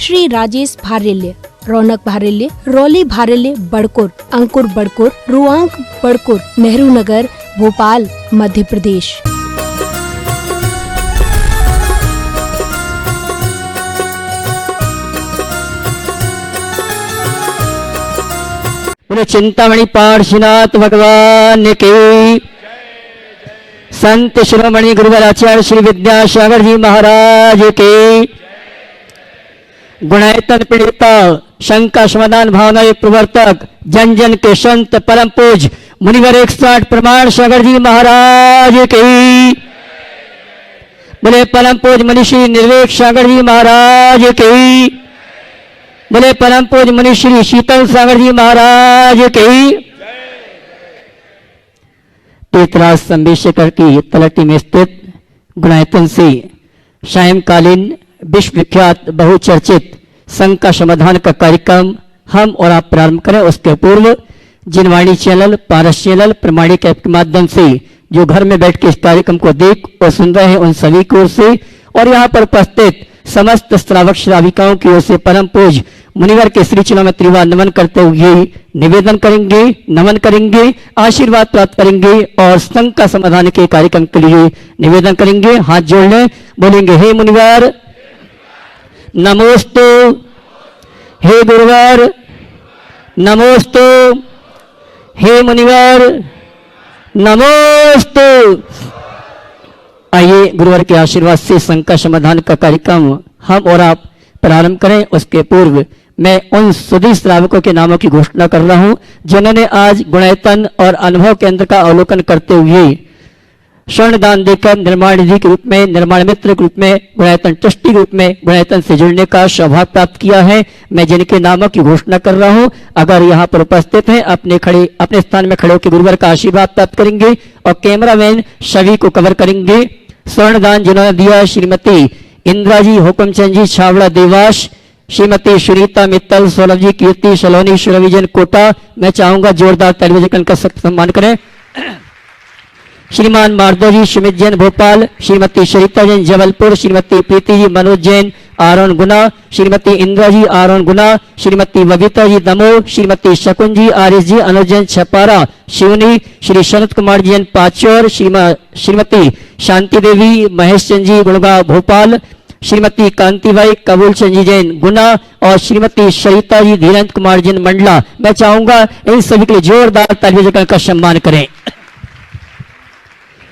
श्री राजेश भारेल्य, रौनक भारेल्य, रौली भारेल्य बड़कुर, अंकुर बड़कुर, रुआंक बड़कुर, नेहरू नगर, भोपाल, मध्य प्रदेश। चिंतामणि पार्श्वनाथ भगवान की, संत शिरोमणि गुरुवर आचार्य श्री विद्यासागर जी महाराज की, गुणायतन पीड़िता शंका समाधान भावना प्रवर्तक जन जन के संत परम पूज मुनिवर 108 प्रमाण सागर जी महाराज की, बोले परम पूज मनीषी निर्वेक सागर जी महाराज की, बोले परम पूज मनीषी शीतल सागर जी महाराज की। तीर्थराज संबेशकर की तलटी में स्थित गुणायतन से सायंकालीन विश्व विख्यात बहुचर्चित शंका समाधान का कार्यक्रम हम और आप प्रारंभ करें। उसके पूर्व जिनवाणी चैनल, पारस चैनल, प्रमाणिक ऐप के माध्यम से जो घर में बैठ के इस कार्यक्रम को देख और सुन रहे हैं उन सभी की ओर से और यहाँ पर उपस्थित समस्त श्रावक श्राविकाओं की ओर से परम पूज मुनिवर के श्री चरणों में त्रिवार नमन करते हुए निवेदन करेंगे, नमन करेंगे, आशीर्वाद प्राप्त करेंगे और शंका समाधान के कार्यक्रम के लिए निवेदन करेंगे। हाथ जोड़ लें, बोलेंगे हे मुनिवर नमोस्तु, हे गुरुवर नमोस्तु, हे मुनिवर नमोस्तु। आइए गुरुवर के आशीर्वाद से शंका समाधान का कार्यक्रम हम और आप प्रारंभ करें। उसके पूर्व मैं उन सभी श्रावकों के नामों की घोषणा कर रहा हूं जिन्होंने आज गुणायतन और अनुभव केंद्र का अवलोकन करते हुए स्वर्ण दान देकर निर्माण निधि के रूप में, निर्माण मित्र के रूप में, गुणायतन ट्रस्टी के रूप में गुणायतन से जुड़ने का सौभाग्य प्राप्त किया है। मैं जिनके नामों की घोषणा कर रहा हूं अगर यहाँ पर उपस्थित हैं अपने स्थान में खड़े होकर गुरुवर का आशीर्वाद प्राप्त करेंगे और कैमरामैन सभी को कवर करेंगे। स्वर्ण दान जिन्होंने दिया श्रीमती इंद्राजी हुकुमचंद जी छावड़ा देवास, श्रीमती सुनीता मित्तल, सोलभ जी कीर्ति सलोनी, सुरविजन कोटा। मैं चाहूंगा जोरदार ताली बजाकर इनका सम्मान करें। श्रीमान मार्दव जी सुमित जैन भोपाल, श्रीमती सरिता जैन जबलपुर, श्रीमती प्रीति जी मनोज जैन आरोन गुना, श्रीमती इंदिरा जी आरोन गुना, श्रीमती बबीता जी दमोह, श्रीमती शकुन जी आरिस जी अनुज जैन छपारा शिवनी, श्री शरद कुमार जी जैन पाचौर, श्रीमती शांति देवी महेश चंद जी गुड़गांव भोपाल, श्रीमती कांतिबाई कबूल चंद जी जैन गुना और श्रीमती सरिता जी धीरेन्द्र कुमार जैन मंडला। मैं चाहूंगा इन सभी के लिए जोरदार ताली बजाकर का सम्मान करें।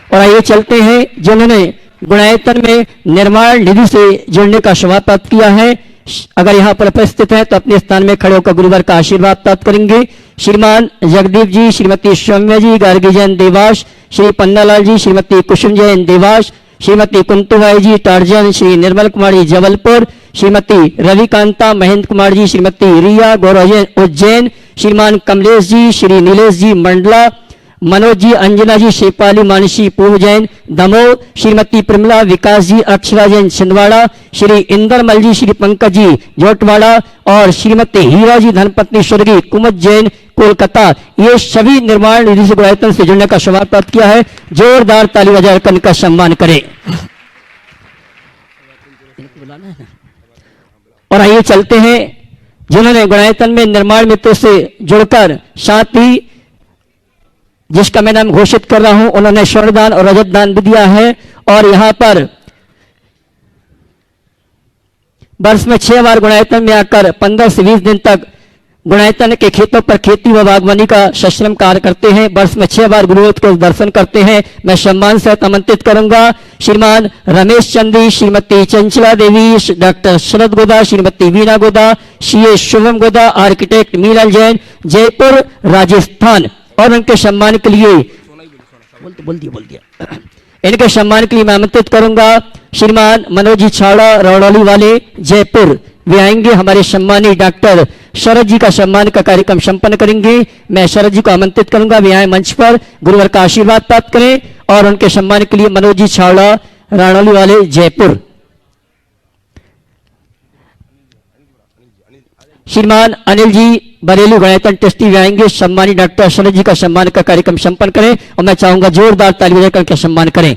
और आइए चलते हैं जिन्होंने गुणायतन में निर्माण निधि से जुड़ने का सौभाग्य प्राप्त किया है। अगर यहाँ पर उपस्थित है तो अपने स्थान में खड़े होकर गुरुवर का आशीर्वाद प्राप्त करेंगे। श्रीमान जगदीप जी, श्रीमती सौम्या जी गार्गी जैन देवास, श्री पन्नालाल जी, श्रीमती कुसुम जैन देवास, श्रीमती कुंतुबाई जी टार्जन, श्री निर्मल कुमार जी जबलपुर, श्रीमती रविकांता महेंद्र कुमार जी, श्रीमती रिया गौरव जैन उज्जैन, श्रीमान कमलेश जी, श्री नीलेश जी मंडला, मनोज जी अंजना जी शेपाली मानसी पूर्व जैन दमोह, श्रीमती प्रमिला विकास जी अक्षरा जैन छिंदवाड़ा, श्री इंदरमल जी, श्री पंकज जी जोटवाड़ा और श्रीमती हीरा जी धनपत्नी स्वर्गीय कुमत जैन कोलकाता। ये सभी निर्माण निधि से गुणायतन से जुड़ने का सौभाग्य प्राप्त किया है। जोरदार ताली बजाकर इनका सम्मान करें। और आइए चलते हैं जिन्होंने गुणायतन में निर्माण मित्रों से जुड़कर साथ ही जिसका मैं नाम घोषित कर रहा हूं उन्होंने स्वर्ण दान और रजत दान भी दिया है और यहां पर वर्ष में 6 बार गुणायतन में आकर 15 से 20 दिन तक गुणायतन के खेतों पर खेती व बागवानी का सश्रम कार्य करते हैं। वर्ष में 6 बार गुरुदेव को दर्शन करते हैं। मैं सम्मान से आमंत्रित करूंगा श्रीमान रमेश चंदी, श्रीमती चंचला देवी, डॉक्टर शरद गोदा, श्रीमती वीना गोदा, सीए शुभम गोदा, आर्किटेक्ट मीनल जैन जयपुर राजस्थान और उनके सम्मान के लिए बोल दिया इनके सम्मान के लिए मैं आमंत्रित करूंगा श्रीमान मनोज जी छावड़ा रौड़ौली वाले जयपुर। वे आएंगे, हमारे सम्मानी डॉक्टर शरद जी का सम्मान का कार्यक्रम संपन्न करेंगे। मैं शरद जी को आमंत्रित करूंगा, वे आए मंच पर गुरुवर का आशीर्वाद प्राप्त करें और उनके सम्मान के लिए मनोज जी छावड़ा रौड़ौली वाले जयपुर। श्रीमान अनिल जी बरेली गुणायतन ट्रस्टी आएंगे, सम्मानी डॉक्टर शरद जी का सम्मान का कार्यक्रम संपन्न करें और मैं चाहूंगा जोरदार ताली बजाकर के सम्मान करें।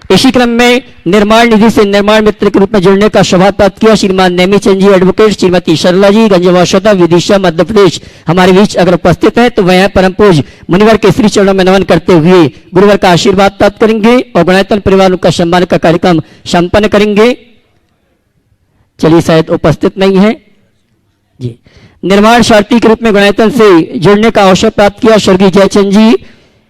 इसी क्रम में निर्माण निधि से निर्माण मित्र के रूप में जुड़ने का सौभाग्य प्राप्त किया श्रीमान नेमीचंद जी एडवोकेट, श्रीमती सरला जी गंजवाशता विदिशा मध्य प्रदेश हमारे बीच अगर उपस्थित है तो वह परम पूज्य मुनिवर के श्री चरणों में नमन करते हुए गुरुवर का आशीर्वाद प्राप्त करेंगे और गुणायतन परिवार का सम्मान का कार्यक्रम संपन्न करेंगे। चलिए शायद उपस्थित नहीं है जी। निर्माण सारथी के रूप में गुणायतन से जुड़ने का अवसर प्राप्त किया स्वर्गीय जयचंद जी,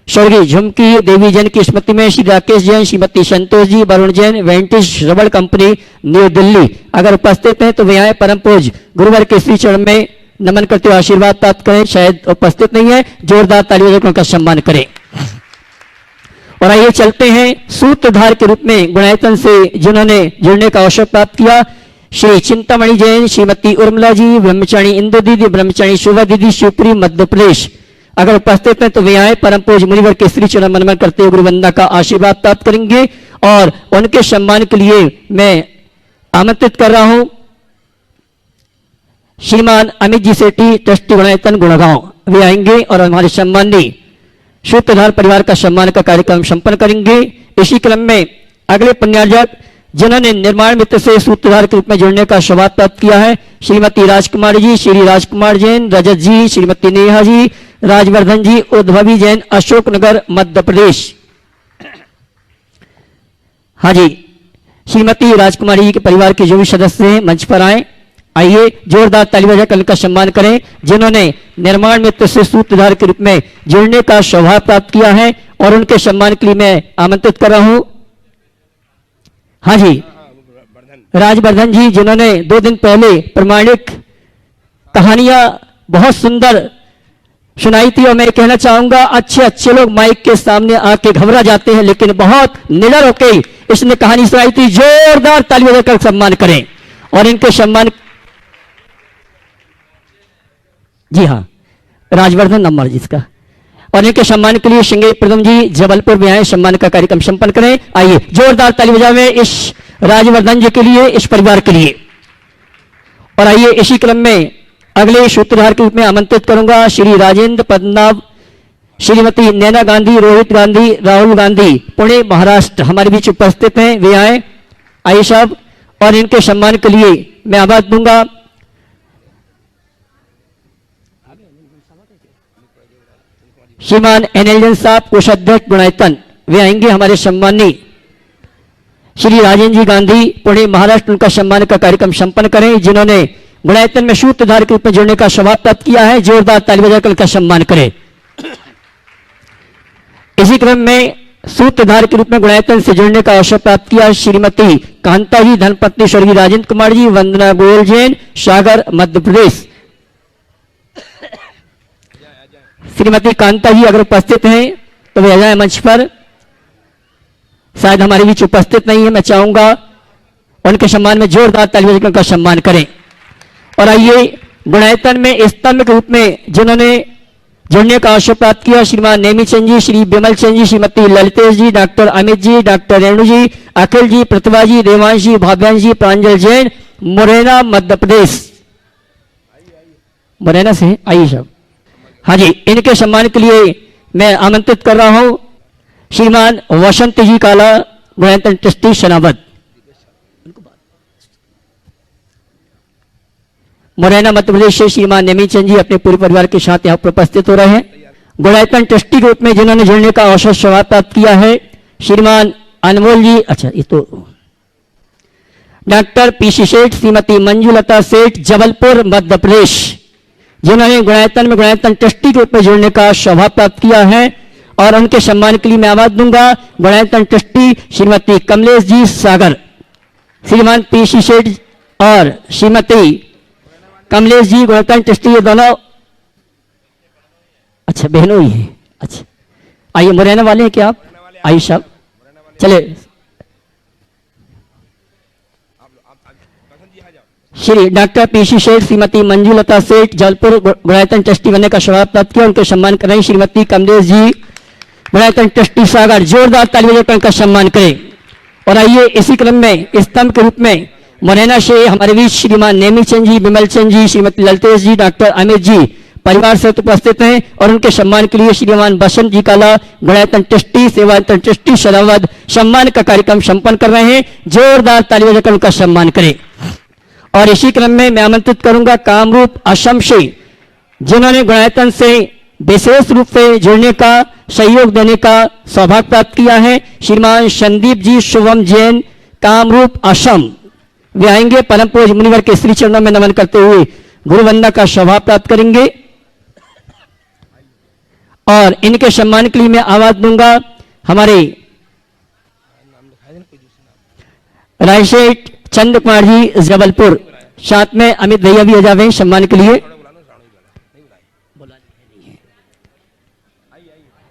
स्वर्गीय झुमकी देवी जैन की स्मृति में श्री राकेश जैन, श्रीमती संतोष जी, वरुण जैन, वेंटिस रबड़ कंपनी न्यू दिल्ली अगर उपस्थित हैं तो वे आए परम पूज्य गुरुवर के श्री चरण में नमन करते हुए आशीर्वाद प्राप्त करें। शायद उपस्थित नहीं है, जोरदार ताली बजाकर उनका सम्मान करें। और आइए चलते हैं सूत्रधार के रूप में गुणायतन से जिन्होंने जुड़ने का अवसर प्राप्त किया श्री चिंतामणि जैन, श्रीमती उर्मिला जी, ब्रह्मचारी इंदु दीदी, ब्रह्मचारी शोभा दीदी, शिवपुरी मध्य प्रदेश अगर उपस्थित हैं तो वे आए परम पूज्य मुनिवर के श्री चरण में नमन करते हुए गुरुवंदना का आशीर्वाद प्राप्त करेंगे। और उनके सम्मान के लिए मैं आमंत्रित कर रहा हूं श्रीमान अमित जी सेठी ट्रस्टी गुणायतन गुड़गांव, वे आएंगे और हमारे सम्मानीय सूत्रधार परिवार का सम्मान का कार्यक्रम संपन्न करेंगे। इसी क्रम में अगले पुण्यार्जक जिन्होंने निर्माण मित्र से सूत्रधार के रूप में जुड़ने का सौभाग्य प्राप्त किया है श्रीमती राजकुमारी जी, श्री राजकुमार जैन, रजत जी, श्रीमती नेहा जी, राजवर्धन जी, उद्भवी जैन, अशोकनगर मध्य प्रदेश। हाँ जी, श्रीमती राजकुमारी जी के परिवार के जो भी सदस्य हैं मंच पर आए। आइए जोरदार ताली बजाकर उनका सम्मान करें जिन्होंने निर्माण मित्र से सूत्रधार के रूप में जुड़ने का सौभाग्य प्राप्त किया है और उनके सम्मान के लिए मैं आमंत्रित कर रहा हूं। हाँ जी, राजवर्धन जी जिन्होंने 2 दिन पहले प्रमाणिक कहानियां बहुत सुंदर सुनाई थी। और मैं कहना चाहूंगा अच्छे लोग माइक के सामने आके घबरा जाते हैं, लेकिन बहुत निडर होकर इसने कहानी सुनाई थी। जोरदार ताली बजाकर सम्मान करें और इनके सम्मान। जी हाँ, राजवर्धन नंबर जिसका, और इनके सम्मान के लिए सिंगे प्रथम जी जबलपुर में आए, सम्मान का कार्यक्रम संपन्न करें। आइए जोरदार ताली बजाएं इस राजवर्धन जी के लिए, इस परिवार के लिए। और आइए इसी क्रम में अगले सूत्रधार के रूप में आमंत्रित करूंगा श्री राजेंद्र पद्मनाभ, श्रीमती नैना गांधी, रोहित गांधी, राहुल गांधी, पुणे महाराष्ट्र हमारे बीच उपस्थित हैं, वे आए। आइए साहब, और इनके सम्मान के लिए मैं आवाज दूंगा श्रीमान एनएलजन साहब, कोषाध्यक्ष गुणायतन, वे आएंगे। हमारे सम्मानी श्री राजेंद्र जी गांधी, पुणे महाराष्ट्र, उनका सम्मान का कार्यक्रम संपन्न करें जिन्होंने गुणायतन में सूत्रधार के रूप में जुड़ने का सौभाग्य प्राप्त किया है। जोरदार ताली बजाकर उनका सम्मान करें। इसी क्रम में सूत्रधार के रूप में गुणायतन से जुड़ने का अवसर प्राप्त किया श्रीमती कांता जी, धर्मपत्नी स्वर्गीय राजेंद्र कुमार जी, वंदना गोयल जैन, सागर मध्य प्रदेश। श्रीमती कांता जी अगर उपस्थित हैं तो वे आ जाए मंच पर। शायद हमारे बीच उपस्थित नहीं है, मैं चाहूंगा उनके सम्मान में जोरदार ताली बजाकर उनका सम्मान करें। और आइए गुणायतन में स्तंभ के रूप में जिन्होंने जुड़ने का अवसर प्राप्त किया श्रीमान नेमीचंद जी, श्री विमल चंद जी, श्रीमती ललितेश जी, डॉक्टर अमित जी, डॉक्टर रेणु जी, अखिल जी, प्रतिभा जी, देवांश जी, भाव्यांश जी, प्रांजल जैन, मुरैना मध्य प्रदेश। मुरैना से आइए साहब। हाँ जी, इनके सम्मान के लिए मैं आमंत्रित कर रहा हूं श्रीमान वसंत जी काला, गुणायतन ट्रस्टी शनावत, मुरैना मध्य प्रदेश से श्रीमान नेमीचंद जी अपने पूरे परिवार के साथ यहाँ पर उपस्थित हो रहे हैं। गुणायतन ट्रस्टी के रूप में जिन्होंने जुड़ने का अवसर सौभाग्य प्राप्त किया है श्रीमान अनमोल जी, अच्छा ये तो डॉक्टर पीसी सेठ, श्रीमती मंजुलता सेठ, जबलपुर मध्य प्रदेश, जिन्होंने गुणायतन में गुणायतन ट्रस्टी के रूप में जुड़ने का सौभाग्य प्राप्त किया है। और उनके सम्मान के लिए मैं आवाज दूंगा गुणायतन ट्रस्टी श्रीमती कमलेश जी सागर, श्रीमान पीसी सेठ और श्रीमती कमलेश जी गुणायतन ट्रस्टी, ये दोनों अच्छा बहनों ही है। अच्छा आइए, मुरैना वाले हैं क्या आप? आइए साहब, चले श्री डॉक्टर पीसी सेठ, श्रीमती मंजुलता सेठ, जबलपुर गुणायतन ट्रस्टी बनने का सौभाग्य प्राप्त किया, उनके सम्मान करें। श्रीमती कमलेश जी गुणायतन ट्रस्टी सागर, जोरदार ताली बजाकर उनका सम्मान करें। और आइए इसी क्रम में स्तंभ के रूप में मुरैना से हमारे बीच श्रीमान नेमीचंद जी, विमल चंद जी, श्रीमती ललितेश जी, डॉक्टर अमित जी, परिवार से उपस्थित हैं और उनके सम्मान के लिए श्रीमान बसंत जी काला गुणायतन ट्रस्टी सेवायतन ट्रस्टी शरावत सम्मान का कार्यक्रम संपन्न कर रहे हैं। जोरदार ताली बजाकर उनका सम्मान करें। और इसी क्रम में मैं आमंत्रित करूंगा कामरूप असम से जिन्होंने गुणायतन से विशेष रूप से जुड़ने का सहयोग देने का सौभाग्य प्राप्त किया है, श्रीमान संदीप जी शुभम जैन कामरूप असम। वे आएंगे, परम पूज्य मुनिवर के श्री चरणों में नमन करते हुए गुरु वंदना का सौभाग्य प्राप्त करेंगे। और इनके सम्मान के लिए मैं आवाज दूंगा हमारे रायसेठ चंद्र कुमार जी जबलपुर, साथ में अमित भैया भी आ जावे सम्मान के लिए।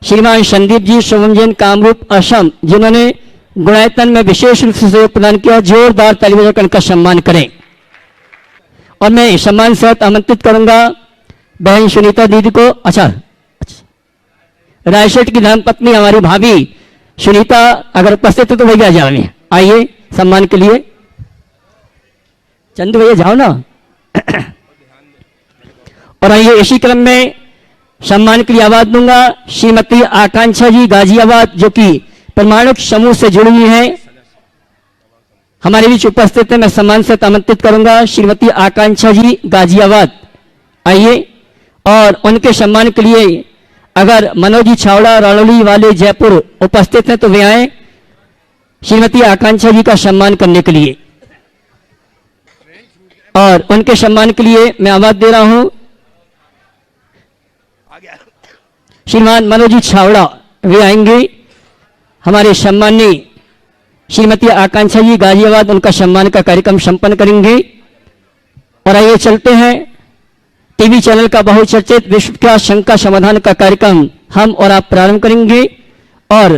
श्रीमान संदीप जी शुभम जैन कामरूप असम जिन्होंने गुणायतन में विशेष रूप से सहयोग प्रदान किया, जोरदार ताली बजाकर उनका सम्मान करें। और मैं सम्मान से आमंत्रित करूंगा बहन सुनीता दीदी को। अच्छा, रायसेठ की धर्मपत्नी हमारी भाभी सुनीता अगर उपस्थित है तो भैया जाओ, आइए सम्मान के लिए। चंदू भैया जाओ ना। और आइए इसी क्रम में सम्मान के लिए आवाज दूंगा श्रीमती आकांक्षा जी गाजियाबाद जो कि परमाणु समूह से जुड़ी हुई है, हमारे बीच उपस्थित है। मैं सम्मान से आमंत्रित करूंगा श्रीमती आकांक्षा जी गाजियाबाद, आइए। और उनके सम्मान के लिए अगर मनोज जी छावड़ा राणोली वाले जयपुर उपस्थित हैं तो वे आए श्रीमती आकांक्षा जी का सम्मान करने के लिए। और उनके सम्मान के लिए मैं आवाज दे रहा हूं श्रीमान मनोज जी छावड़ा, वे आएंगे। हमारे सम्माननीय श्रीमती आकांक्षा जी गाजियाबाद उनका सम्मान का कार्यक्रम संपन्न करेंगे। और आइए चलते हैं टीवी चैनल का बहुचर्चित विश्व का शंका समाधान का कार्यक्रम हम और आप प्रारंभ करेंगे। और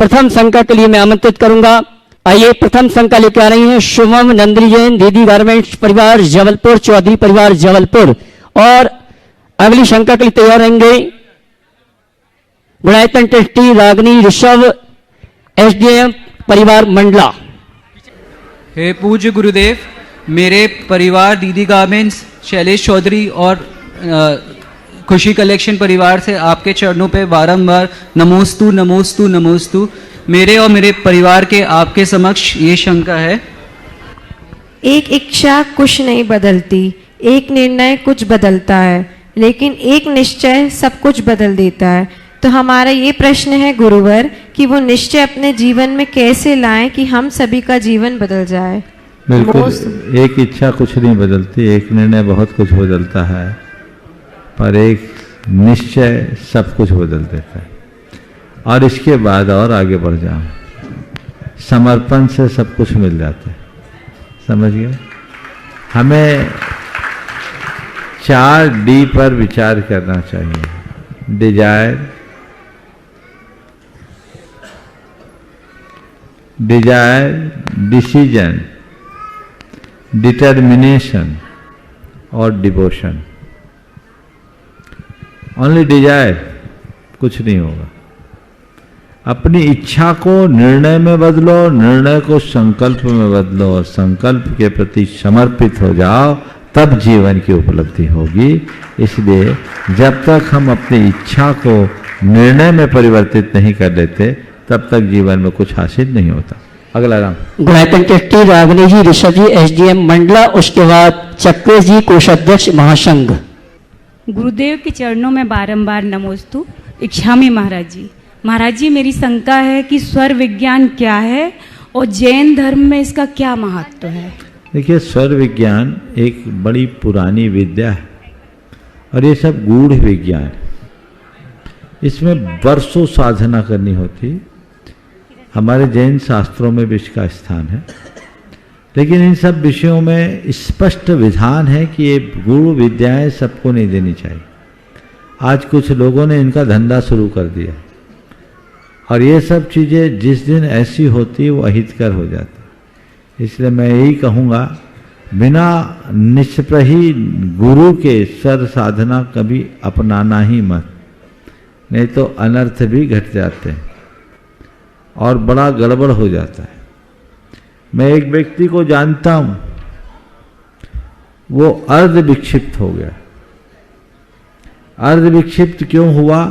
प्रथम शंका के लिए मैं आमंत्रित करूंगा, आइए प्रथम शंका लेकर आ रही हैं शुभम नंदनी जैन दीदी गारमेंट्स परिवार जबलपुर, चौधरी परिवार जबलपुर। और अगली शंका के लिए तैयार रहेंगे गुणायतन ट्रस्टी रागनी ऋषभ एसडीएम परिवार मंडला। हे पूज्य गुरुदेव, मेरे परिवार दीदी गारमेंट्स शैलेश चौधरी और खुशी कलेक्शन परिवार से आपके चरणों पे बारंबार नमोस्तु नमोस्तु नमोस्तु। मेरे और मेरे परिवार के आपके समक्ष ये शंका है। एक इच्छा कुछ नहीं बदलती, एक निर्णय कुछ बदलता है, लेकिन एक निश्चय सब कुछ बदल देता है। तो हमारा ये प्रश्न है गुरुवर कि वो निश्चय अपने जीवन में कैसे लाएं कि हम सभी का जीवन बदल जाए। बिल्कुल, एक इच्छा कुछ नहीं बदलती, एक निर्णय बहुत कुछ बदलता है, पर एक निश्चय सब कुछ बदल देता है। और इसके बाद और आगे बढ़ जाओ, समर्पण से सब कुछ मिल जाता है। समझ गए? हमें 4D पर विचार करना चाहिए। डिजायर, डिसीजन, डिटर्मिनेशन और डिवोशन। ओनली डिजायर, कुछ नहीं होगा। अपनी इच्छा को निर्णय में बदलो, निर्णय को संकल्प में बदलो और संकल्प के प्रति समर्पित हो जाओ, तब जीवन की उपलब्धि होगी। इसलिए जब तक हम अपनी इच्छा को निर्णय में परिवर्तित नहीं कर लेते तब तक जीवन में कुछ हासिल नहीं होता। अगला नाम गुणायतन ट्रस्टी रागनी जी ऋषभ जी एसडीएम मंडला, उसके बाद चक्रेश जी कोषाध्यक्ष महासंघ। गुरुदेव के चरणों में बारंबार नमोस्तु। इच्छामी महाराज जी, महाराज जी मेरी शंका है कि स्वर विज्ञान क्या है और जैन धर्म में इसका क्या महत्व है। देखिए, स्वर विज्ञान एक बड़ी पुरानी विद्या है और ये सब गूढ़ विज्ञान है। इसमें वर्षों साधना करनी होती। हमारे जैन शास्त्रों में भी इसका स्थान है, लेकिन इन सब विषयों में स्पष्ट विधान है कि ये गूढ़ विद्याएं सबको नहीं देनी चाहिए। आज कुछ लोगों ने इनका धंधा शुरू कर दिया और ये सब चीज़ें जिस दिन ऐसी होती वो अहितकर हो जाती। इसलिए मैं यही कहूँगा, बिना निष्प्रही गुरु के स्वर साधना कभी अपनाना ही मत, नहीं तो अनर्थ भी घट जाते हैं और बड़ा गड़बड़ हो जाता है। मैं एक व्यक्ति को जानता हूँ, वो अर्ध विक्षिप्त हो गया अर्ध विक्षिप्त क्यों हुआ?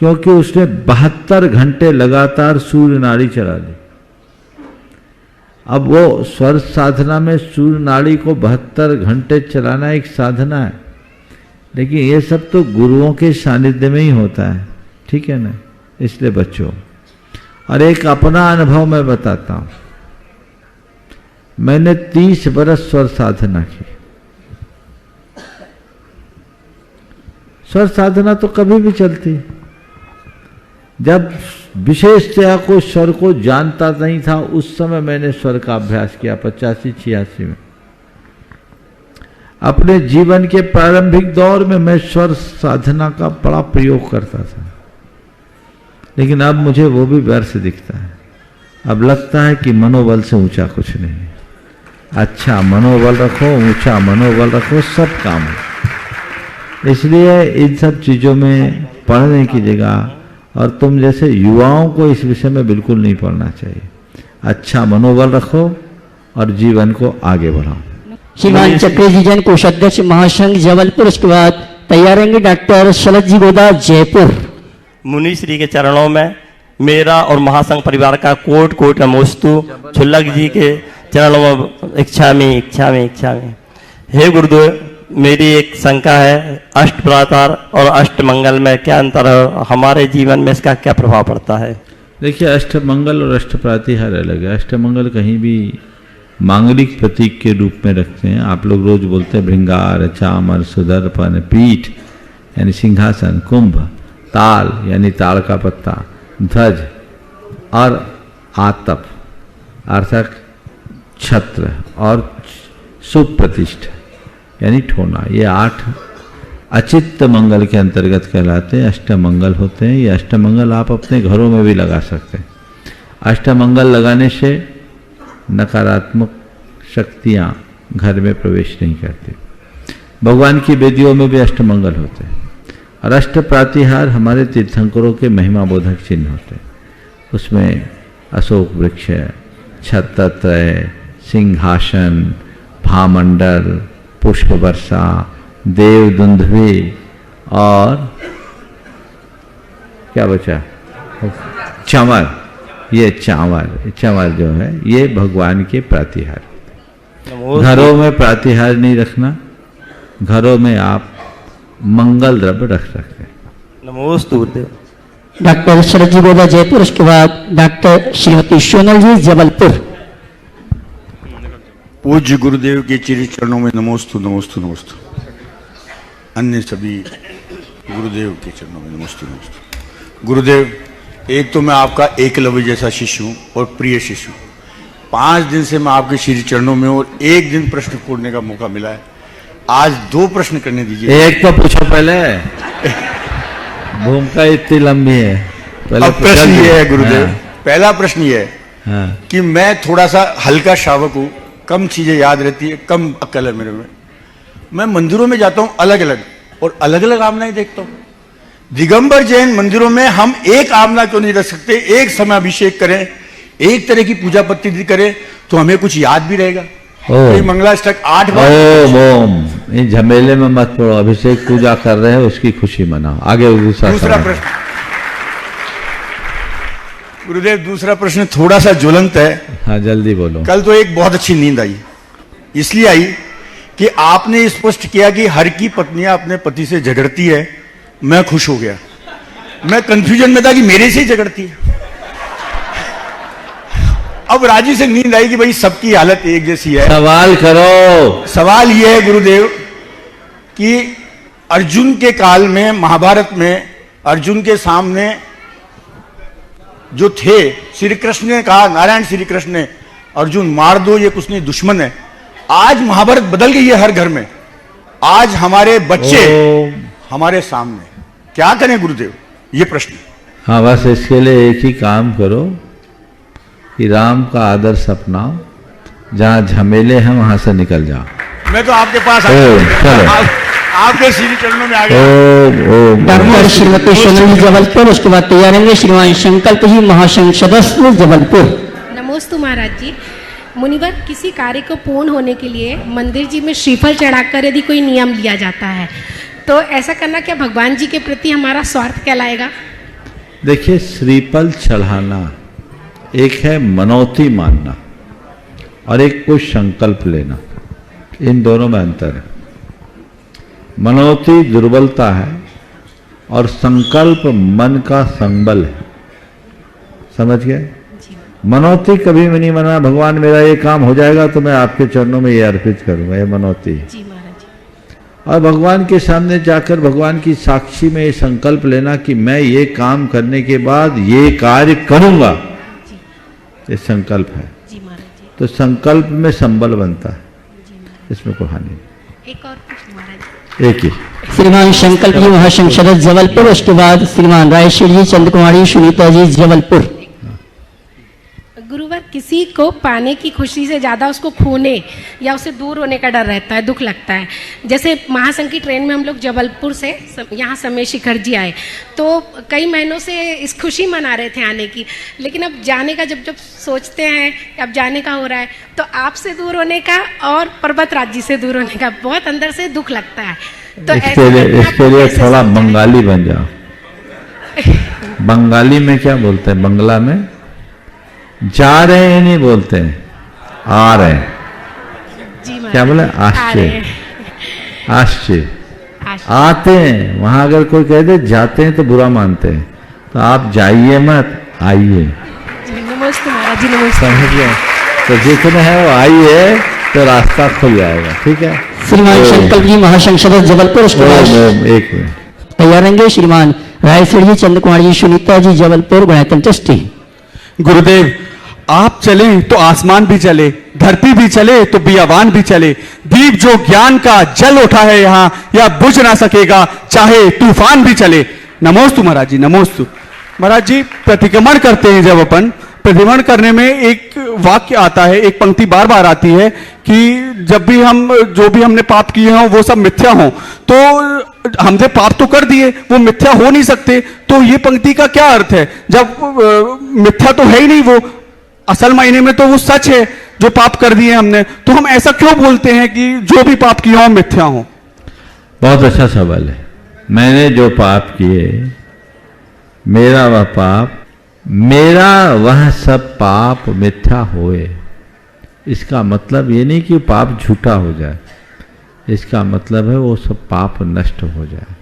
क्योंकि उसने 72 घंटे लगातार सूर्य नाड़ी चला ली। अब वो स्वर साधना में सूर्य नाड़ी को 72 घंटे चलाना एक साधना है, लेकिन ये सब तो गुरुओं के सानिध्य में ही होता है, ठीक है ना। इसलिए बच्चों, और एक अपना अनुभव मैं बताता हूं। मैंने 30 बरस स्वर साधना की। स्वर साधना तो कभी भी चलती, जब विशेषतया को स्वर को जानता नहीं था उस समय मैंने स्वर का अभ्यास किया 85-86 में। अपने जीवन के प्रारंभिक दौर में मैं स्वर साधना का बड़ा प्रयोग करता था, लेकिन अब मुझे वो भी व्यर्थ दिखता है। अब लगता है कि मनोबल से ऊंचा कुछ नहीं है। अच्छा मनोबल रखो, ऊंचा मनोबल रखो, सब काम है। इसलिए इन सब चीजों में पढ़ने की जगह, और तुम जैसे युवाओं को इस विषय में बिल्कुल नहीं पढ़ना चाहिए। अच्छा मनोबल रखो और जीवन को आगे बढ़ाओ। श्रीमान चक्रजी जैन कोषाध्यक्ष महासंघ जबलपुर, उसके बाद तैयार रहेंगे डॉक्टर शरद जी गोदा जयपुर। मुनि श्री के चरणों में मेरा और महासंघ परिवार का कोट कोट नमोस्तु। छुल्लक जी के चरणों में इच्छा में हे गुरुदेव, मेरी एक शंका है, अष्ट प्रातार और अष्ट मंगल में क्या अंतर है? हमारे जीवन में इसका क्या प्रभाव पड़ता है? देखिए, अष्ट मंगल और अष्ट प्रातिहार अलग है। अष्ट मंगल कहीं भी मांगलिक प्रतीक के रूप में रखते हैं। आप लोग रोज बोलते हैं भृंगार, चामर, सुदर्पण, पीठ यानी सिंहासन, कुंभ, ताल यानी ताड़ का पत्ता, ध्वज और आतप अर्थात छत्र और सुप्रतिष्ठा यानी ठोना। ये 8 अचित्त मंगल के अंतर्गत कहलाते हैं, अष्टमंगल होते हैं। ये अष्टमंगल आप अपने घरों में भी लगा सकते हैं। अष्टमंगल लगाने से नकारात्मक शक्तियां घर में प्रवेश नहीं करती। भगवान की वेदियों में भी अष्टमंगल होते हैं। और अष्ट प्रातिहार हमारे तीर्थंकरों के महिमा बोधक चिन्ह होते हैं। उसमें अशोक वृक्ष, छत्रत्रय, सिंहासन, भामंडल, पुष्प वर्षा, देव दुंदुभि और क्या बचा, चंवर। ये चंवर जो है ये भगवान के प्रातिहार। घरों में प्रातिहार नहीं रखना, घरों में आप मंगल द्रव्य रख सकते हैं। नमोस्तु गुरुदेव। डॉक्टर शरद जी गोदा जयपुर, उसके बाद डॉक्टर श्रीमती सोनल जी जबलपुर। पूज्य गुरुदेव के चिर चरणों में नमोस्तु नमोस्तु नमोस्तु। अन्य सभी गुरुदेव के चरणों में नमोस्तु नमोस्तु। गुरुदेव, एक तो मैं आपका एकलव्य जैसा शिष्य हूँ और प्रिय शिष्य हूँ। 5 दिन से मैं आपके श्री चरणों में और 1 दिन प्रश्न पूछने का मौका मिला है। आज 2 प्रश्न करने दीजिए। एक तो पूछो पहले, भूमिका इतनी लंबी है। अब प्रश्न ये है गुरुदेव, पहला प्रश्न ये है हाँ। कि मैं थोड़ा सा हल्का श्रावक हूँ, कम चीजें याद रहती है, कम अक्ल है मेरे में। मैं मंदिरों में जाता हूँ अलग अलग, और अलग अलग आमनाएं देखता हूँ। दिगंबर जैन मंदिरों में हम एक आमना क्यों नहीं रख सकते? एक समय अभिषेक करें, एक तरह की पूजा पद्धति करें, तो हमें कुछ याद भी रहेगा। मंगलाष्टक 8 बार। ओम इन झमेले में मत पड़ो, अभिषेक पूजा कर रहे हैं उसकी खुशी मनाओ। आगे दूसरा प्रश्न गुरुदेव, दूसरा प्रश्न थोड़ा सा ज्वलंत है। हाँ जल्दी बोलो। कल तो एक बहुत अच्छी नींद आई, इसलिए आई कि आपने स्पष्ट किया कि हर की पत्नियां अपने पति से झगड़ती है। मैं खुश हो गया। मैं कंफ्यूजन में था कि मेरे से ही झगड़ती है। अब राजी से नींद आई कि भाई सबकी हालत एक जैसी है। सवाल करो। सवाल यह है गुरुदेव कि अर्जुन के काल में, महाभारत में अर्जुन के सामने जो थे, श्री कृष्ण ने कहा, नारायण श्री कृष्ण ने, अर्जुन मार दो, ये कुछ नहीं, दुश्मन है। आज महाभारत बदल गई है हर घर में। आज हमारे बच्चे हमारे सामने, क्या करें गुरुदेव? ये प्रश्न। हाँ, बस इसके लिए एक ही काम करो कि राम का आदर्श अपनाओ, जहां झमेले हैं वहां से निकल जाओ। मैं तो आपके पास आपके श्री चरणों में आ गया। डॉक्टर श्रीमती सोनल जी जबलपुर, उसके बाद तैयार रहेंगे श्रीमान संकल्प जी महासंघ सदस्य जबलपुर। नमोस्तु महाराज जी। मुनिवर, किसी कार्य को पूर्ण होने के लिए मंदिर जी में श्रीफल चढ़ाकर यदि कोई नियम लिया जाता है तो ऐसा करना क्या भगवान जी के प्रति हमारा स्वार्थ कहलाएगा? देखिए, श्रीफल चढ़ाना एक है मनौती मानना और एक कोई संकल्प लेना, इन दोनों में अंतर है। मनौती दुर्बलता है और संकल्प मन का संबल है। समझ गए? मनौती कभी भी नहीं मना, भगवान मेरा ये काम हो जाएगा तो मैं आपके चरणों में ये अर्पित करूंगा, ये मनौती है। जी महाराज जी। और भगवान के सामने जाकर भगवान की साक्षी में ये संकल्प लेना कि मैं ये काम करने के बाद ये कार्य करूंगा, ये संकल्प है। जी महाराज जी। तो संकल्प में संबल बनता है, इसमें कोई हानि नहीं। एक और प्रश्न महाराज। एक ही। श्रीमान शंकर जी महाशंकर जबलपुर, उसके बाद श्रीमान रायश्री जी, चंद्र कुमारी, सुनीता जी जबलपुर। गुरुवर, किसी को पाने की खुशी से ज़्यादा उसको खोने या उसे दूर होने का डर रहता है, दुख लगता है। जैसे महासंघ की ट्रेन में हम लोग जबलपुर से यहाँ समय शिखर जी आए, तो कई महीनों से इस खुशी मना रहे थे आने की, लेकिन अब जाने का जब सोचते हैं कि अब जाने का हो रहा है, तो आपसे दूर होने का और पर्वतराज जी से दूर होने का बहुत अंदर से दुख लगता है। तो इसके लिए थोड़ा बंगाली बन जाओ। बंगाली में क्या बोलते हैं? बंगला में जा रहे हैं नहीं बोलते हैं, आ रहे हैं। क्या बोले? आश्चर्य, आश्चर्य। आते हैं, वहां अगर कोई कह दे जाते हैं तो बुरा मानते हैं, तो आप जाइए मत, आइए। नमस्ते महाराज जी, नमस्ते। समझ गए? तो जितने हैं वो आइए तो रास्ता खुल जाएगा। ठीक है? श्रीमान शंकर जी महाशंकर जबलपुर, उसके बाद एक मिनट तैयार रहेंगे श्रीमान रायश्री जी, चंद्र कुमारी जी, सुनीता जी जबलपुर, गुणायतन ट्रस्टी। गुरुदेव, आप चलें तो आसमान भी चले, धरती भी चले तो बियाबान भी चले। दीप जो ज्ञान का जल उठा है यहाँ, या बुझ ना सकेगा चाहे तूफान भी चले। नमोस्तु महाराज जी, नमोस्तु। महाराज जी, प्रतिक्रमण करते हैं जब अपन, प्रतिक्रमण करने में एक वाक्य आता है, एक पंक्ति बार बार आती है कि जब भी हम जो भी हमने पाप किए हों वो सब मिथ्या हों, तो हमने पाप तो कर दिए, वो मिथ्या हो नहीं सकते। तो ये पंक्ति का क्या अर्थ है? जब मिथ्या तो है ही नहीं, वो असल मायने में तो वो सच है जो पाप कर दिए हमने, तो हम ऐसा क्यों बोलते हैं कि जो भी पाप किए हों मिथ्या हों? बहुत अच्छा सवाल है। मैंने जो पाप किए, मेरा वह पाप, मेरा वह सब पाप मिथ्या होए, इसका मतलब ये नहीं कि पाप झूठा हो जाए, इसका मतलब है वो सब पाप नष्ट हो जाए,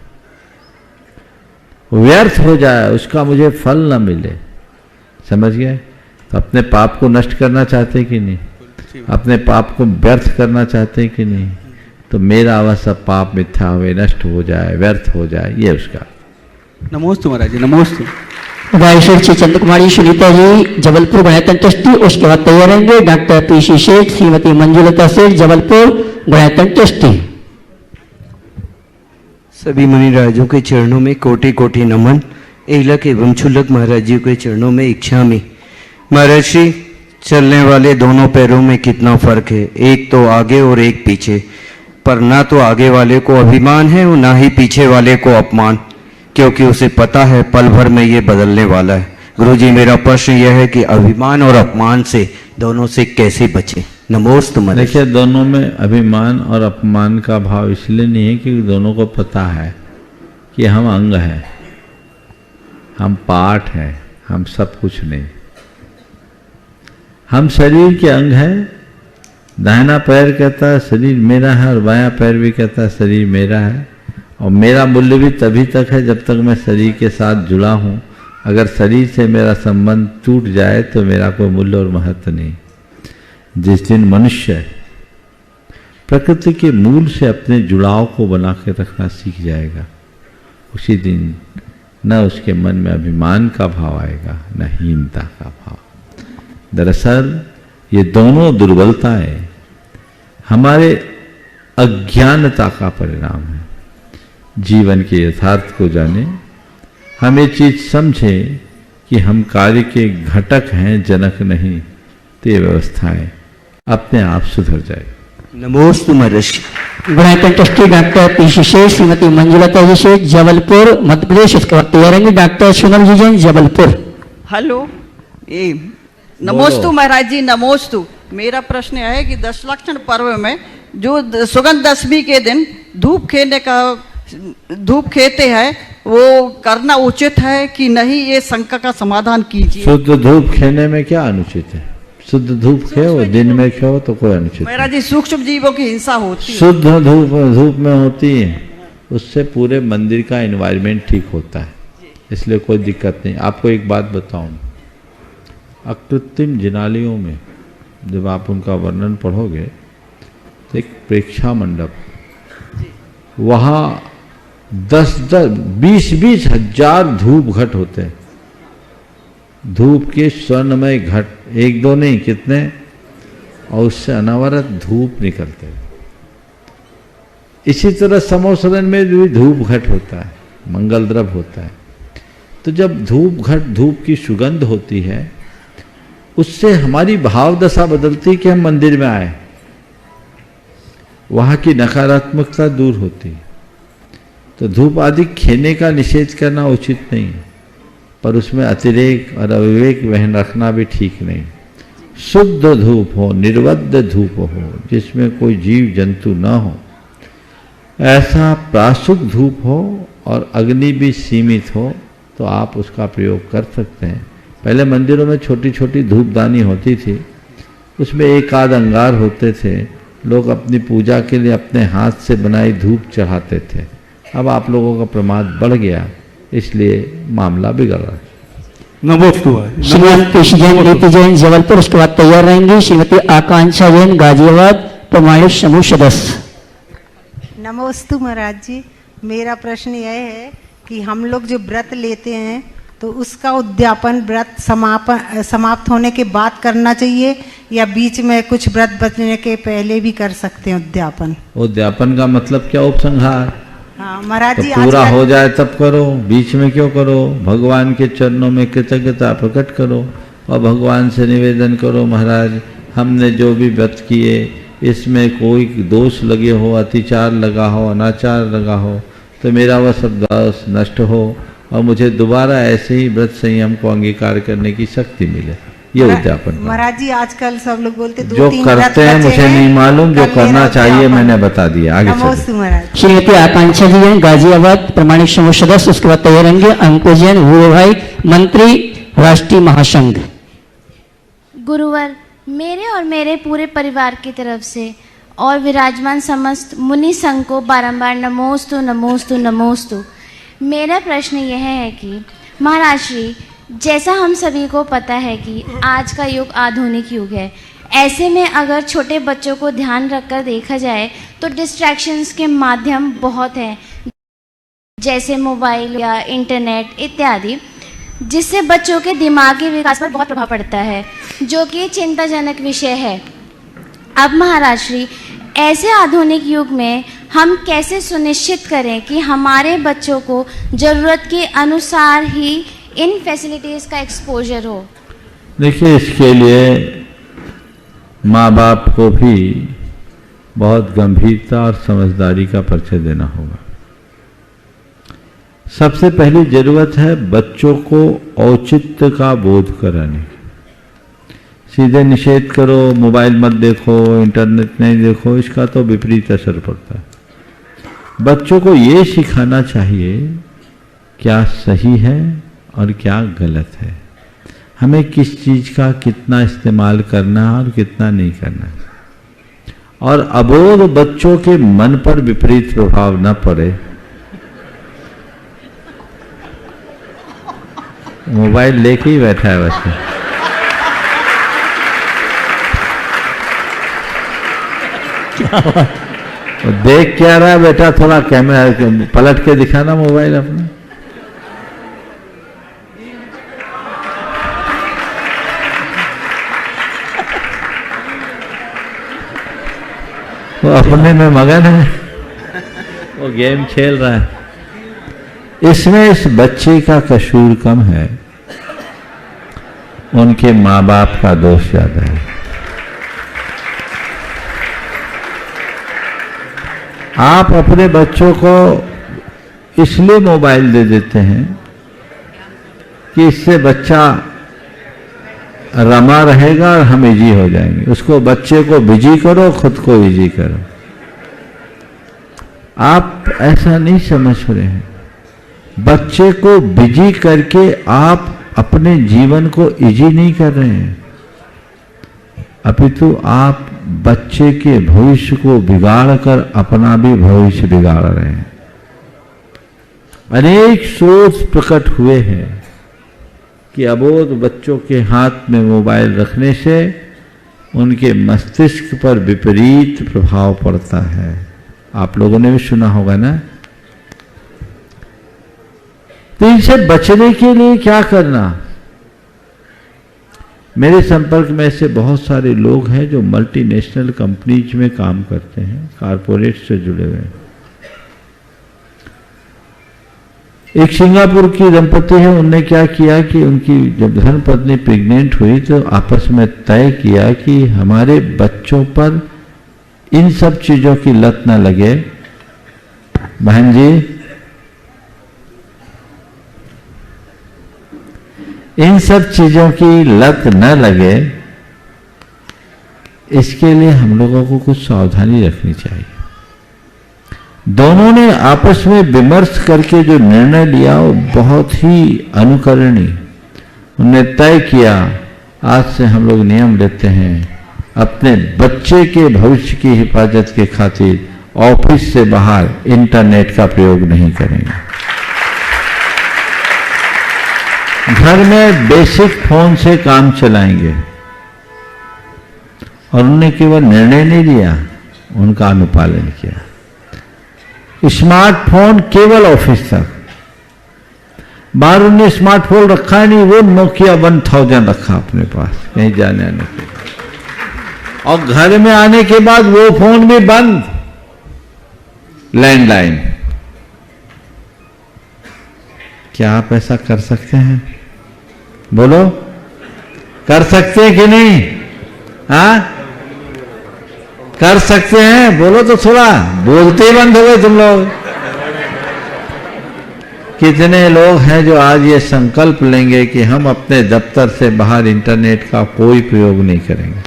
व्यर्थ हो जाए, उसका मुझे फल न मिले। समझ गए? तो अपने पाप को नष्ट करना चाहते कि नहीं? अपने पाप को व्यर्थ करना चाहते कि नहीं? तो मेरा वह सब पाप मिथ्या हुए, नष्ट हो जाए, व्यर्थ हो जाए, ये उसका। नमोस्तु महाराज जी, नमोस्तु। रायश्री जी, चंद्र कुमारी, सुनीता जी जबलपुर, गुणायतन ट्रस्टी। उसके बाद तैयार रहेंगे doctor PC Sheikh, Shrimati Manjulata Sheikh Jabalpur, Gunayatan trustee. सभी मुनिराजों के चरणों में कोटि कोटि नमन। एलक एवं क्षुल्लक महाराज जी के चरणों में इच्छामि। महाराज श्री, चलने वाले दोनों पैरों में कितना फर्क है, एक तो आगे और एक पीछे, पर ना तो आगे वाले को अभिमान है और ना ही पीछे वाले को अपमान, क्योंकि उसे पता है पल भर में ये बदलने वाला है। गुरुजी, मेरा प्रश्न यह है कि अभिमान और अपमान से दोनों से कैसे बचे? नमोस्तु महाराज। देखिए, दोनों में अभिमान और अपमान का भाव इसलिए नहीं है कि दोनों को पता है कि हम अंग हैं, हम पार्ट हैं, हम सब कुछ नहीं। हम शरीर के अंग हैं। दाहिना पैर कहता है शरीर मेरा है, और बायां पैर भी कहता है शरीर मेरा है। और मेरा मूल्य भी तभी तक है जब तक मैं शरीर के साथ जुड़ा हूँ। अगर शरीर से मेरा संबंध टूट जाए तो मेरा कोई मूल्य और महत्व नहीं। जिस दिन मनुष्य प्रकृति के मूल से अपने जुड़ाव को बना के रखना सीख जाएगा, उसी दिन न उसके मन में अभिमान का भाव आएगा, न हीनता का भाव। दरअसल ये दोनों दुर्बलताएं हमारे अज्ञानता का परिणाम है। जीवन के यथार्थ को जाने, हम ये चीज समझें कि हम कार्य के घटक हैं, जनक नहीं, तो ये व्यवस्थाएं अपने आप सुधर जाएगी। नमोस्तु महाराज। Gunayatan trustee doctor PC Sheikh, Shrimati Manjulata ji Sheikh Jabalpur, Madhya Pradesh. उसके बाद तैयार रहेंगे डॉक्टर सोनल जी जैन जबलपुर। हेलो, नमोस्तु महाराज जी, नमोस्तु। मेरा प्रश्न है कि दशलक्षण पर्व में जो सुगंध दशमी के दिन धूप खेलने का धूप खेते हैं वो करना उचित है कि नहीं, ये शंका का समाधान कीजिए। शुद्ध धूप खेने में क्या अनुचित है? शुद्ध धूप खेओ, दिन में खेओ तो कोई अनुचित नहीं। महाराज जी, सूक्ष्म जीवों की हिंसा होती है। शुद्ध धूप में होती है, उससे पूरे मंदिर का एनवायरनमेंट ठीक होता है, इसलिए कोई दिक्कत नहीं। आपको एक बात बताऊं, अकृत्रिम जिनालयों में जब आप उनका वर्णन पढ़ोगे तो एक प्रेक्षा मंडप, वहाँ 10-20 हजार धूप घट होते हैं। धूप के स्वर्णमय घट, एक दो नहीं कितने, और उससे अनवरत धूप निकलते हैं। इसी तरह समोसरन में भी धूप घट होता है, मंगल द्रव्य होता है। तो जब धूप घट, धूप की सुगंध होती है, उससे हमारी भाव दशा बदलती कि हम मंदिर में आए, वहाँ की नकारात्मकता दूर होती है। तो धूप आदि खेने का निषेध करना उचित नहीं है, पर उसमें अतिरेक और अविवेक वहन रखना भी ठीक नहीं। शुद्ध धूप हो, निर्वद्ध धूप हो, जिसमें कोई जीव जंतु ना हो, ऐसा प्राशुद्ध धूप हो और अग्नि भी सीमित हो, तो आप उसका प्रयोग कर सकते हैं। पहले मंदिरों में छोटी छोटी धूपदानी होती थी, उसमें एक आध अंगार होते थे, लोग अपनी पूजा के लिए अपने हाथ से बनाई धूप चढ़ाते थे। अब आप लोगों का प्रमाद बढ़ गया, इसलिए मामला बिगड़ रहा है। श्रीमती कृषि जैन, नीति जैन जबलपुर, उसके बाद तैयार रहेंगी श्रीमती आकांक्षा जैन गाजियाबाद, प्रमाणित समूह सदस्य। नमोस्तु महाराज जी, मेरा प्रश्न यह है कि हम लोग जो व्रत लेते हैं तो उसका उद्यापन व्रत समाप्त होने के बाद करना चाहिए या बीच में कुछ व्रत बचने के पहले भी कर सकते हैं उद्यापन? उद्यापन का मतलब क्या? उपसंहार। हाँ महाराज जी, तो पूरा हो जाए तब करो, बीच में क्यों करो? भगवान के चरणों में कृतज्ञता प्रकट करो और भगवान से निवेदन करो, महाराज हमने जो भी व्रत किए इसमें कोई दोष लगे हो, अतिचार लगा हो, अनाचार लगा हो, तो मेरा वह सब दोष नष्ट हो और मुझे दोबारा ऐसे ही व्रत संयम को अंगीकार करने की शक्ति मिले। ये उद्यापन। महाराज जी, आजकल सब लोग बोलते जो करते हैं मुझे नहीं मालूम, जो करना चाहिए मैंने बता दिया। आगे महाराज। श्रीमती आकांक्षा जी जैन गाजियाबाद, प्रमाणिक समूह सदस्य, उसके बाद तैयार रहेंगे अंकुर जैन भूरे भाई, मंत्री राष्ट्रीय महासंघ। गुरुवर, मेरे और मेरे पूरे परिवार की तरफ से और विराजमान समस्त मुनि संघ को बारंबार नमोस्तु नमोस्तु नमोस्तु। मेरा प्रश्न यह है कि महाराज श्री, जैसा हम सभी को पता है कि आज का युग आधुनिक युग है, ऐसे में अगर छोटे बच्चों को ध्यान रखकर देखा जाए तो डिस्ट्रैक्शंस के माध्यम बहुत हैं, जैसे मोबाइल या इंटरनेट इत्यादि, जिससे बच्चों के दिमागी विकास पर बहुत प्रभाव पड़ता है, जो कि चिंताजनक विषय है। अब महाराज श्री, ऐसे आधुनिक युग में हम कैसे सुनिश्चित करें कि हमारे बच्चों को ज़रूरत के अनुसार ही इन फैसिलिटीज़ का एक्सपोजर हो? देखिए, इसके लिए माँ बाप को भी बहुत गंभीरता और समझदारी का परिचय देना होगा। सबसे पहली जरूरत है बच्चों को औचित्य का बोध कराने की। सीधे निषेध करो, मोबाइल मत देखो, इंटरनेट नहीं देखो, इसका तो विपरीत असर पड़ता है। बच्चों को ये सिखाना चाहिए क्या सही है और क्या गलत है, हमें किस चीज़ का कितना इस्तेमाल करना है और कितना नहीं करना है, और अबोध बच्चों के मन पर विपरीत प्रभाव न पड़े। मोबाइल लेके ही बैठा है बच्चा। तो देख क्या रहा है बेटा? थोड़ा कैमरा पलट के दिखाना मोबाइल अपना। वो अपने में मगन है, वो गेम खेल रहा है। इसमें इस बच्चे का कसूर कम है, उनके माँ बाप का दोष ज्यादा है। आप अपने बच्चों को इसलिए मोबाइल दे देते हैं कि इससे बच्चा रमा रहेगा और हम इजी हो जाएंगे। उसको, बच्चे को बिजी करो, खुद को इजी करो। आप ऐसा नहीं समझ रहे हैं। बच्चे को बिजी करके आप अपने जीवन को इजी नहीं कर रहे हैं, अपितु आप बच्चे के भविष्य को बिगाड़ कर अपना भी भविष्य बिगाड़ रहे हैं। अनेक सोच प्रकट हुए हैं कि अबोध बच्चों के हाथ में मोबाइल रखने से उनके मस्तिष्क पर विपरीत प्रभाव पड़ता है। आप लोगों ने भी सुना होगा ना। तो इनसे बचने के लिए क्या करना? मेरे संपर्क में ऐसे बहुत सारे लोग हैं जो मल्टीनेशनल कंपनीज में काम करते हैं, कारपोरेट से जुड़े हुए हैं। एक सिंगापुर की दंपति है, उनने क्या किया कि उनकी जब धर्मपत्नी प्रेग्नेंट हुई तो आपस में तय किया कि हमारे बच्चों पर इन सब चीजों की लत न लगे। बहन जी, इन सब चीजों की लत न लगे, इसके लिए हम लोगों को कुछ सावधानी रखनी चाहिए। दोनों ने आपस में विमर्श करके जो निर्णय लिया वो बहुत ही अनुकरणीय। उन्होंने तय किया, आज से हम लोग नियम लेते हैं, अपने बच्चे के भविष्य की हिफाजत के खातिर ऑफिस से बाहर इंटरनेट का प्रयोग नहीं करेंगे। घर में बेसिक फोन से काम चलाएंगे। और उन्होंने केवल निर्णय नहीं लिया, उनका अनुपालन किया। स्मार्टफोन केवल ऑफिस तक, बाहर उन्होंने स्मार्टफोन रखा ही नहीं, वो नोकिया 1000 रखा अपने पास कहीं जाने आने के लिए। और घर में आने के बाद वो फोन भी बंद, लैंडलाइन। क्या आप ऐसा कर सकते हैं? बोलो, कर सकते हैं कि नहीं? हाँ, कर सकते हैं? बोलो तो थोड़ा, बोलते ही बंद हो गए तुम लोग। कितने लोग हैं जो आज ये संकल्प लेंगे कि हम अपने दफ्तर से बाहर इंटरनेट का कोई प्रयोग नहीं करेंगे।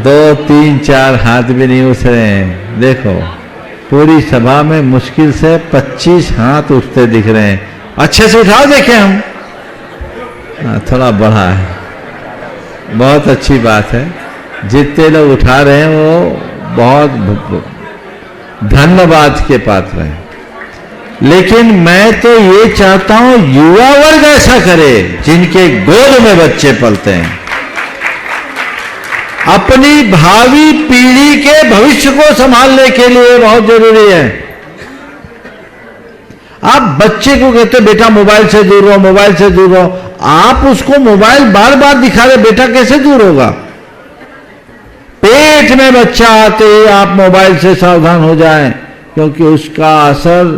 दो, तीन, चार हाथ भी नहीं उठ रहे हैं। देखो, पूरी सभा में मुश्किल से 25 हाथ उठते दिख रहे हैं। अच्छे से उठाओ, देखें हम। थोड़ा बढ़ा है, बहुत अच्छी बात है। जितने लोग उठा रहे हैं वो बहुत धन्यवाद के पात्र हैं। लेकिन मैं तो ये चाहता हूं युवा वर्ग ऐसा करे, जिनके गोद में बच्चे पलते हैं। अपनी भावी पीढ़ी के भविष्य को संभालने के लिए बहुत जरूरी है। आप बच्चे को कहते बेटा मोबाइल से दूर रहो, मोबाइल से दूर रहो। आप उसको मोबाइल बार बार दिखा रहे, बेटा कैसे दूर होगा? पेट में बच्चा आते ही आप मोबाइल से सावधान हो जाएं, क्योंकि उसका असर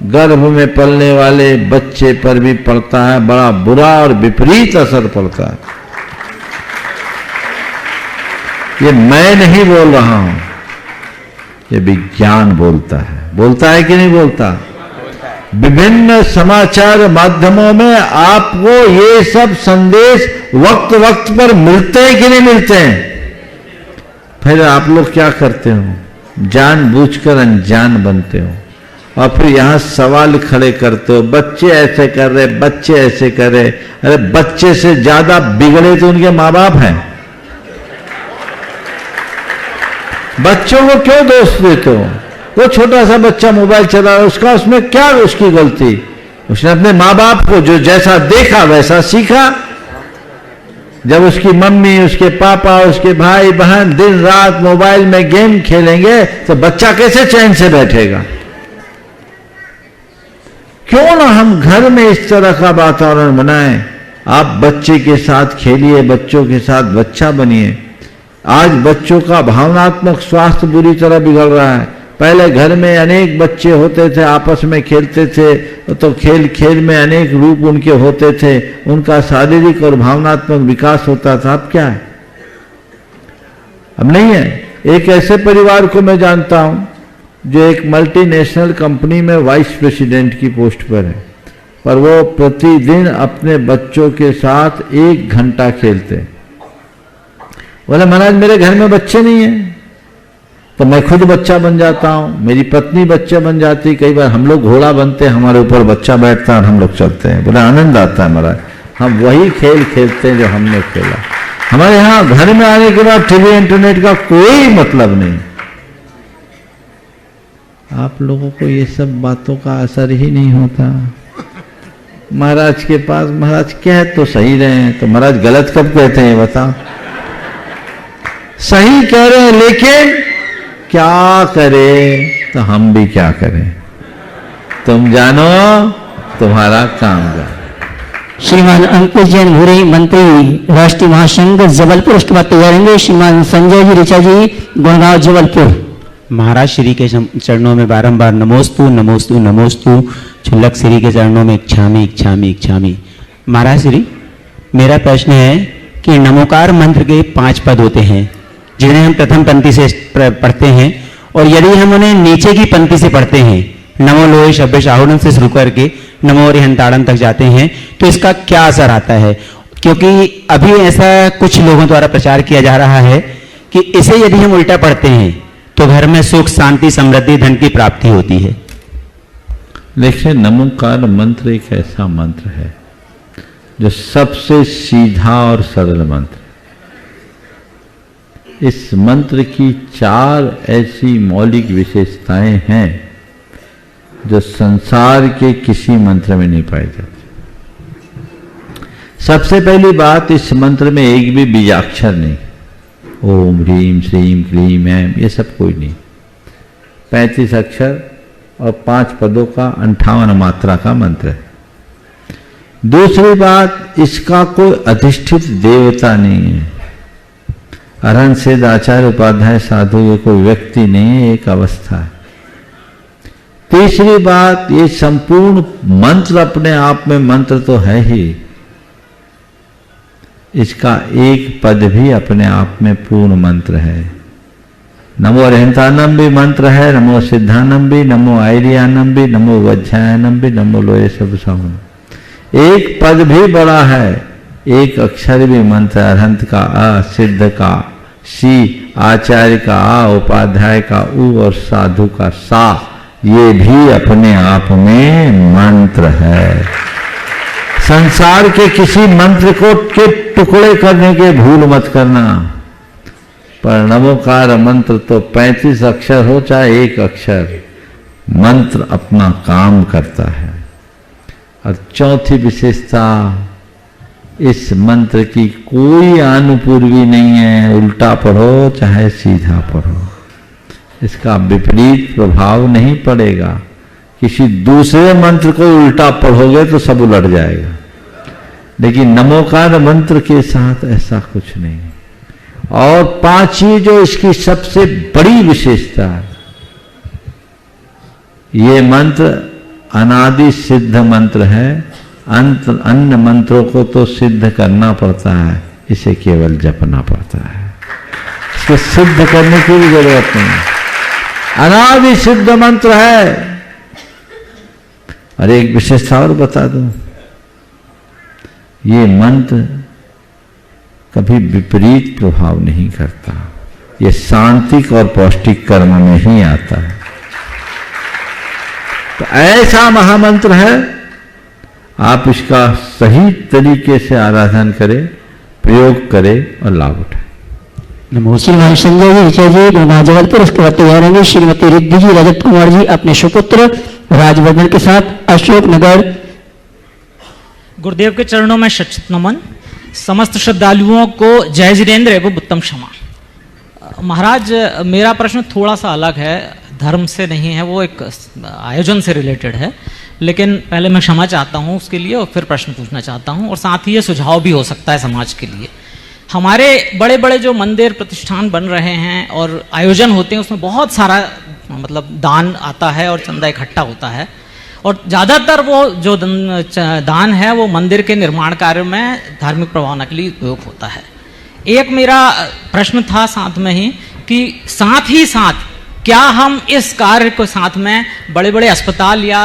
गर्भ में पलने वाले बच्चे पर भी पड़ता है। बड़ा बुरा और विपरीत असर पड़ता है। ये मैं नहीं बोल रहा हूं, ये विज्ञान बोलता है। बोलता है कि नहीं बोलता? विभिन्न समाचार माध्यमों में आपको ये सब संदेश वक्त वक्त पर मिलते हैं कि नहीं मिलते हैं? फिर आप लोग क्या करते हो? जानबूझकर अनजान बनते हो और फिर यहां सवाल खड़े करते हो, बच्चे ऐसे कर रहे, बच्चे ऐसे कर रहे। अरे बच्चे से ज्यादा बिगड़े तो उनके माँ बाप हैं। बच्चों को क्यों दोष देते हो? वो छोटा सा बच्चा मोबाइल चला रहा है, उसका उसमें क्या उसकी गलती? उसने अपने माँ बाप को जो जैसा देखा वैसा सीखा। जब उसकी मम्मी, उसके पापा, उसके भाई बहन दिन रात मोबाइल में गेम खेलेंगे तो बच्चा कैसे चैन से बैठेगा? क्यों ना हम घर में इस तरह का वातावरण बनाएं। आप बच्चे के साथ खेलिए, बच्चों के साथ बच्चा बनिए। आज बच्चों का भावनात्मक स्वास्थ्य बुरी तरह बिगड़ रहा है। पहले घर में अनेक बच्चे होते थे, आपस में खेलते थे, तो खेल खेल में अनेक रूप उनके होते थे, उनका शारीरिक और भावनात्मक विकास होता था। अब क्या है? अब नहीं है। एक ऐसे परिवार को मैं जानता हूं जो एक मल्टीनेशनल कंपनी में वाइस प्रेसिडेंट की पोस्ट पर है, पर वो प्रतिदिन अपने बच्चों के साथ 1 घंटा खेलते। बोला महाराज मेरे घर में बच्चे नहीं है, तो मैं खुद बच्चा बन जाता हूं, मेरी पत्नी बच्चा बन जाती, कई बार हम लोग घोड़ा बनते हैं, हमारे ऊपर बच्चा बैठता है और हम लोग चलते हैं। बोला आनंद आता है महाराज, हम वही खेल खेलते हैं जो हमने खेला। हमारे यहाँ घर में आने के बाद टीवी इंटरनेट का कोई मतलब नहीं। आप लोगों को ये सब बातों का असर ही नहीं होता। महाराज के पास महाराज कह तो सही रहे हैं, तो महाराज गलत कब कहते हैं बताओ? सही कह रहे हैं, लेकिन क्या करें, तो हम भी क्या करें, तुम जानो तुम्हारा काम जानो। श्रीमान अंकुश जैन भूरी, मंत्री राष्ट्रीय महासंघ जबलपुर। उसके बाद तैयार श्रीमान संजय जी ऋचा जी, गुड़गांव जबलपुर। महाराज श्री के चरणों में बारंबार नमोस्तु नमोस्तु नमोस्तु। छुल्लक श्री के चरणों में इच्छामि इच्छामि इच्छामि। महाराज श्री, मेरा प्रश्न है कि नमोकार मंत्र के 5 पद होते हैं जिन्हें हम प्रथम पंक्ति से पढ़ते हैं, और यदि हम उन्हें नीचे की पंक्ति से पढ़ते हैं, नमो लोहे शब्द आहुड़न से शुरू करके नमो रिहंताड़न तक जाते हैं, तो इसका क्या असर आता है? क्योंकि अभी ऐसा कुछ लोगों द्वारा प्रचार किया जा रहा है कि इसे यदि हम उल्टा पढ़ते हैं तो घर में सुख शांति समृद्धि धन की प्राप्ति होती है। देखिए, नमोकार मंत्र एक ऐसा मंत्र है जो सबसे सीधा और सरल मंत्र है। इस मंत्र की 4 ऐसी मौलिक विशेषताएं हैं जो संसार के किसी मंत्र में नहीं पाई जाती। सबसे पहली बात, इस मंत्र में एक भी बीजाक्षर नहीं। ओम ह्रीम श्रीम क्लीम ऐम ये सब कोई नहीं। 35 अक्षर और 5 पदों का 58 मात्रा का मंत्र है। दूसरी बात, इसका कोई अधिष्ठित देवता नहीं है। अरहंत सिद्ध आचार्य उपाध्याय साधु ये कोई व्यक्ति नहीं है, एक अवस्था है। तीसरी बात, ये संपूर्ण मंत्र अपने आप में मंत्र तो है ही, इसका एक पद भी अपने आप में पूर्ण मंत्र है। नमो रहंतानम भी मंत्र है, नमो सिद्धानम भी, नमो आयरियानम भी, नमो वज्रायनम भी, नमो लोहे सब सावन। एक पद भी बड़ा है, एक अक्षर भी मंत्र। अरहंत का अ, सिद्ध का सी, आचार्य का आ, उपाध्याय का उ और साधु का सा, ये भी अपने आप में मंत्र है। संसार के किसी मंत्र को के टुकड़े करने के भूल मत करना। पर नमोकार मंत्र तो 35 अक्षर हो चाहे एक अक्षर, मंत्र अपना काम करता है। और चौथी विशेषता, इस मंत्र की कोई आनुपूर्वी नहीं है। उल्टा पढ़ो चाहे सीधा पढ़ो, इसका विपरीत प्रभाव नहीं पड़ेगा। किसी दूसरे मंत्र को उल्टा पढ़ोगे तो सब उलट जाएगा, लेकिन नमोकार मंत्र के साथ ऐसा कुछ नहीं। और 5वीं जो इसकी सबसे बड़ी विशेषता है, ये मंत्र अनादि सिद्ध मंत्र है। अन्य मंत्रों को तो सिद्ध करना पड़ता है, इसे केवल जपना पड़ता है। इसको सिद्ध करने की भी जरूरत नहीं, अनादि सिद्ध मंत्र है। और एक विशेषता और बता दूं, ये मंत्र कभी विपरीत प्रभाव नहीं करता। ये शांतिक और पौष्टिक कर्म में ही आता है। तो ऐसा महामंत्र है, आप इसका सही तरीके से आराधन करें, प्रयोग करें और लाभ उठाएं। श्रीमान संजय जी ऋचा जी, गुड़गांव जबलपुर। उसके बाद तैयार होंगे श्रीमती रिद्धि जी, रजत कुमार जी अपने सुपुत्र राजवर्धन के साथ, अशोक नगर। गुरुदेव के चरणों में शत नमन। समस्त श्रद्धालुओं को जय जिनेन्द्र एवं उत्तम क्षमा। महाराज, मेरा प्रश्न थोड़ा सा अलग है, धर्म से नहीं है, वो एक आयोजन से रिलेटेड है। लेकिन पहले मैं क्षमा चाहता हूँ उसके लिए और फिर प्रश्न पूछना चाहता हूँ, और साथ ही ये सुझाव भी हो सकता है समाज के लिए। हमारे बड़े बड़े जो मंदिर प्रतिष्ठान बन रहे हैं और आयोजन होते हैं, उसमें बहुत सारा मतलब दान आता है और चंदा इकट्ठा होता है, और ज़्यादातर वो जो दान है वो मंदिर के निर्माण कार्य में धार्मिक प्रभावना के लिए उपयोग होता है। एक मेरा प्रश्न था साथ में ही कि साथ क्या हम इस कार्य को साथ में बड़े बड़े अस्पताल या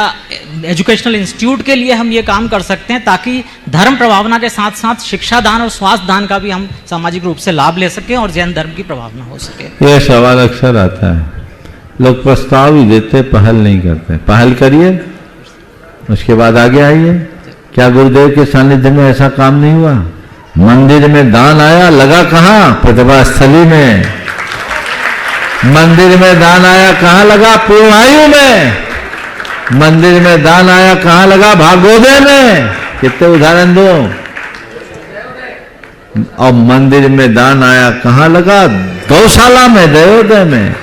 एजुकेशनल इंस्टीट्यूट के लिए हम ये काम कर सकते हैं ताकि धर्म प्रभावना के साथ साथ शिक्षा दान और स्वास्थ्य दान का भी हम सामाजिक रूप से लाभ ले सकें और जैन धर्म की प्रभावना हो सके। यह सवाल अक्सर आता है, लोग प्रस्ताव ही देते, पहल नहीं करते। पहल करिए, उसके बाद आगे आइए। क्या गुरुदेव के सानिध्य में ऐसा काम नहीं हुआ? मंदिर में दान आया, लगा कहाँ? प्रतिभा स्थली में। मंदिर में दान आया, कहाँ लगा? पूर्णायु में। मंदिर में दान आया, कहाँ लगा? भागोदय में। कितने उदाहरण दो। और मंदिर में दान आया, कहाँ लगा? गौशाला में, दयोदय में।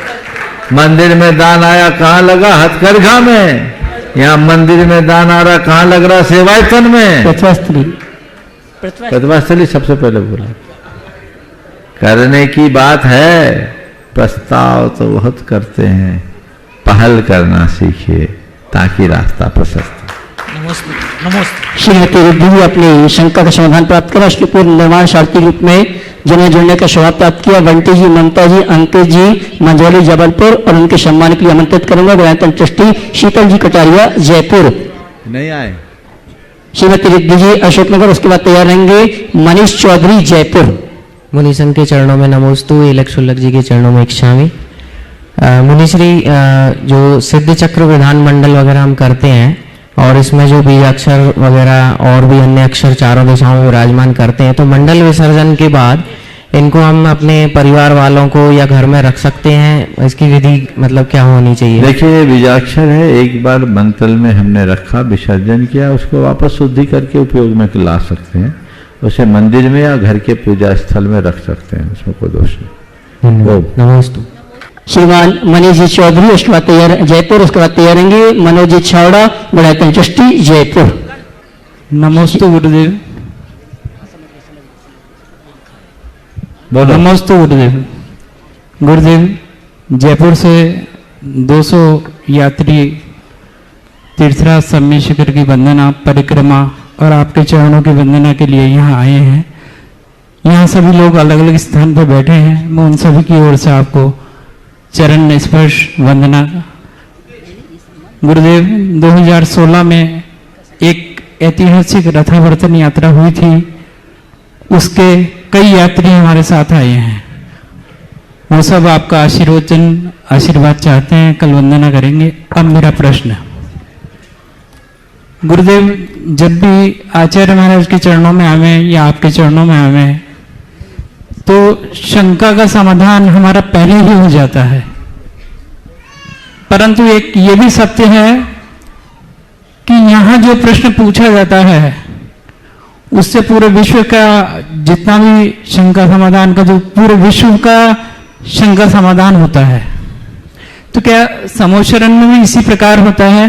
मंदिर में दान आया, कहाँ लगा? हथकरघा में। यहाँ मंदिर में दान आ रहा, कहाँ लग रहा? सेवायतन में। प्रतिभास्थली सबसे पहले बोला। करने की बात है, प्रस्ताव तो बहुत करते हैं, पहल करना सीखिए ताकि रास्ता प्रशस्त। नमस्ते। श्रीमती रिद्धि जी अपनी शंका का समाधान प्राप्त करा। उसके पूर्व निर्माण शांति रूप में जिन्हें जुड़ने का सौभाग्य प्राप्त किया बंटी जी, ममता जी, अंकित जी, मंझौली जबलपुर और उनके सम्मान के लिए आमंत्रित करूंगा। गुणायतन ट्रस्टी शीतल जी कटारिया जयपुर नहीं आए। श्रीमती रिद्धि जी अशोकनगर, उसके बाद तैयार रहेंगे मनीष चौधरी जयपुर। मुनिसंघ के चरणों में नमोस्तु, इलक शुल्लक जी के चरणों में इच्छामि। मुनिश्री, जो सिद्ध चक्र विधान मंडल वगैरह हम करते हैं और इसमें जो बीजाक्षर वगैरह और भी अन्य अक्षर चारों दिशाओं में विराजमान करते हैं, तो मंडल विसर्जन के बाद इनको हम अपने परिवार वालों को या घर में रख सकते हैं? इसकी विधि मतलब क्या होनी चाहिए? देखिए, बीजाक्षर है, एक बार मंतल में हमने रखा, विसर्जन किया, उसको वापस शुद्धि करके उपयोग में ला सकते हैं। उसे मंदिर में या घर के पूजा स्थल में रख सकते हैं, उसमें कोई दोष नहीं। नमस्ते। श्रीमान मनीष जी चौधरी, उसके बाद तैयार जयपुर, उसके बाद तैयार रहेंगे मनोज जी छावड़ा, गुणायतन ट्रस्टी जयपुर। नमस्ते गुरुदेव। नमस्ते गुरुदेव। गुरुदेव, जयपुर से 200 यात्री तीर्थराज सम्य शिखर की वंदना परिक्रमा और आपके चरणों की वंदना के लिए यहाँ आए हैं। यहाँ सभी लोग अलग अलग स्थान पर बैठे हैं। मैं उन सभी की ओर से आपको चरण स्पर्श वंदना। गुरुदेव, 2016 में एक ऐतिहासिक रथावर्तन यात्रा हुई थी, उसके कई यात्री हमारे साथ आए हैं। वो सब आपका आशीर्वाद चाहते हैं, कल वंदना करेंगे। अब मेरा प्रश्न, गुरुदेव, जब भी आचार्य महाराज के चरणों में आवे या आपके चरणों में आवे तो शंका का समाधान हमारा पहले ही हो जाता है, परंतु एक ये भी सत्य है कि यहाँ जो प्रश्न पूछा जाता है उससे पूरे विश्व का जितना भी शंका समाधान का, जो पूरे विश्व का शंका समाधान होता है, तो क्या समोशरण में भी इसी प्रकार होता है?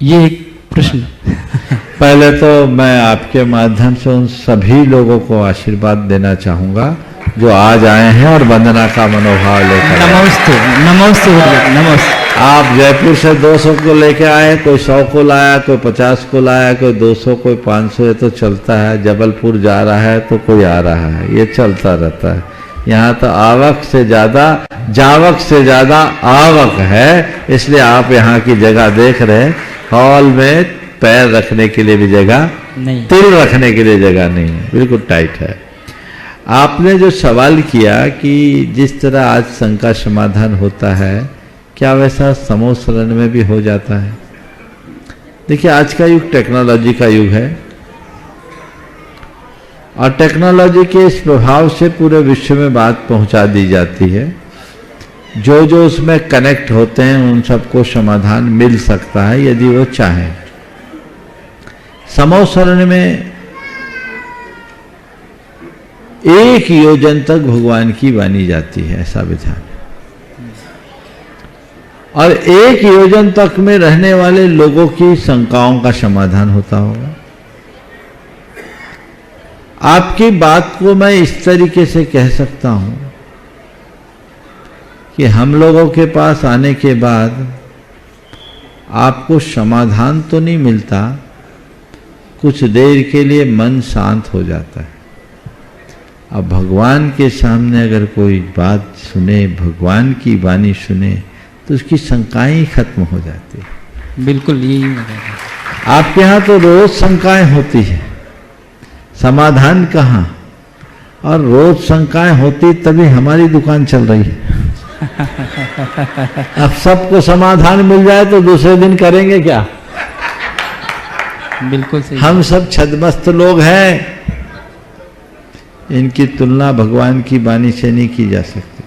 ये एक प्रश्न। पहले तो मैं आपके माध्यम से उन सभी लोगों को आशीर्वाद देना चाहूंगा जो आज आए हैं और वंदना का मनोभाव लेकर। नमस्ते। नमस्ते नमस्ते। आप जयपुर से 200 को लेके आए, कोई 100 को लाया, कोई 50 को लाया, कोई 200, कोई 500, ये तो चलता है। जबलपुर जा रहा है तो कोई आ रहा है, ये चलता रहता है। यहाँ तो आवक से ज़्यादा, जावक से ज़्यादा आवक है, इसलिए आप यहाँ की जगह देख रहे हैं। हॉल में पैर रखने के लिए भी जगह नहीं, तिल रखने के लिए जगह नहीं है, बिल्कुल टाइट है। आपने जो सवाल किया कि जिस तरह आज शंका समाधान होता है, क्या वैसा समूह शरण में भी हो जाता है? देखिए, आज का युग टेक्नोलॉजी का युग है और टेक्नोलॉजी के इस प्रभाव से पूरे विश्व में बात पहुंचा दी जाती है। जो जो उसमें कनेक्ट होते हैं उन सबको समाधान मिल सकता है यदि वो चाहें। समूह शरण में एक योजन तक भगवान की वाणी जाती है, ऐसा विधान है, और एक योजन तक में रहने वाले लोगों की शंकाओं का समाधान होता होगा। आपकी बात को मैं इस तरीके से कह सकता हूं कि हम लोगों के पास आने के बाद आपको समाधान तो नहीं मिलता, कुछ देर के लिए मन शांत हो जाता है। अब भगवान के सामने अगर कोई बात सुने, भगवान की वाणी सुने, तो उसकी शंकाएं खत्म हो जाती है। बिल्कुल यही आपके यहाँ तो रोज शंकाएं होती है, समाधान कहाँ? और रोज शंकाएं होती तभी हमारी दुकान चल रही है। अब सबको समाधान मिल जाए तो दूसरे दिन करेंगे क्या? बिल्कुल सही। हम सब छदमस्त लोग हैं, इनकी तुलना भगवान की वाणी से नहीं की जा सकती।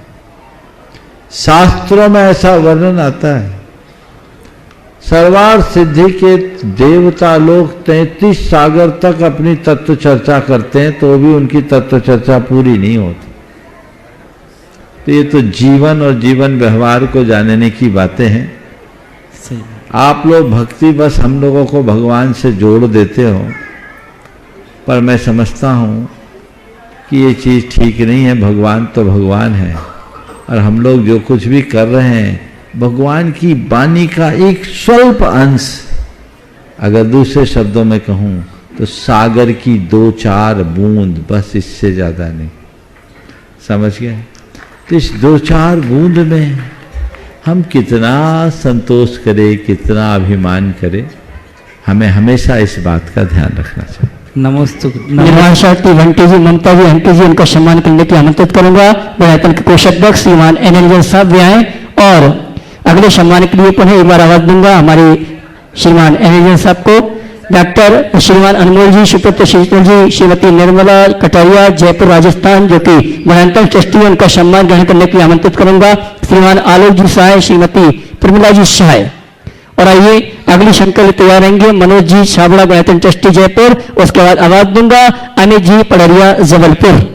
शास्त्रों में ऐसा वर्णन आता है, सर्वार्थ सिद्धि के देवता लोग 33 सागर तक अपनी तत्व चर्चा करते हैं तो भी उनकी तत्व चर्चा पूरी नहीं होती। तो ये तो जीवन और जीवन व्यवहार को जानने की बातें हैं। सही। आप लोग भक्ति बस हम लोगों को भगवान से जोड़ देते हो, पर मैं समझता हूँ कि ये चीज़ ठीक नहीं है। भगवान तो भगवान है और हम लोग जो कुछ भी कर रहे हैं भगवान की वाणी का एक स्वल्प अंश, अगर दूसरे शब्दों में कहूँ तो सागर की 2-4 बूंद, बस इससे ज़्यादा नहीं। समझ गए? तो इस 2-4 बूंद में हम कितना संतोष करें, कितना अभिमान करें, हमें हमेशा इस बात का ध्यान रखना चाहिए। नमस्ते। निर्माण शास्त्री घंटे जी, ममता जी, अंकित जी, उनका सम्मान करने के आमंत्रित करूंगा। गुणायतन के कोषाध्यक्ष श्रीमान एनएल साहब भी आए और अगले सम्मान के लिए पुनः एक बार आवाज दूंगा हमारे श्रीमान एनएल साहब को। डॉक्टर श्रीमान अनमोल जी, सुपुत्र शीतल जी, श्रीमती निर्मला कटारिया, जयपुर राजस्थान, जो कि गुणायतन ट्रस्टी, उनका सम्मान ग्रहण करने के लिए आमंत्रित करूंगा। श्रीमान आलोक जी सहाय, श्रीमती प्रमिला जी सहाय। और आइए अगली शंकर लिए तैयार रहेंगे मनोज जी छाबड़ा, गुणायतन ट्रस्टी जयपुर। उसके बाद आवाज दूंगा अमित जी पड़रिया जबलपुर।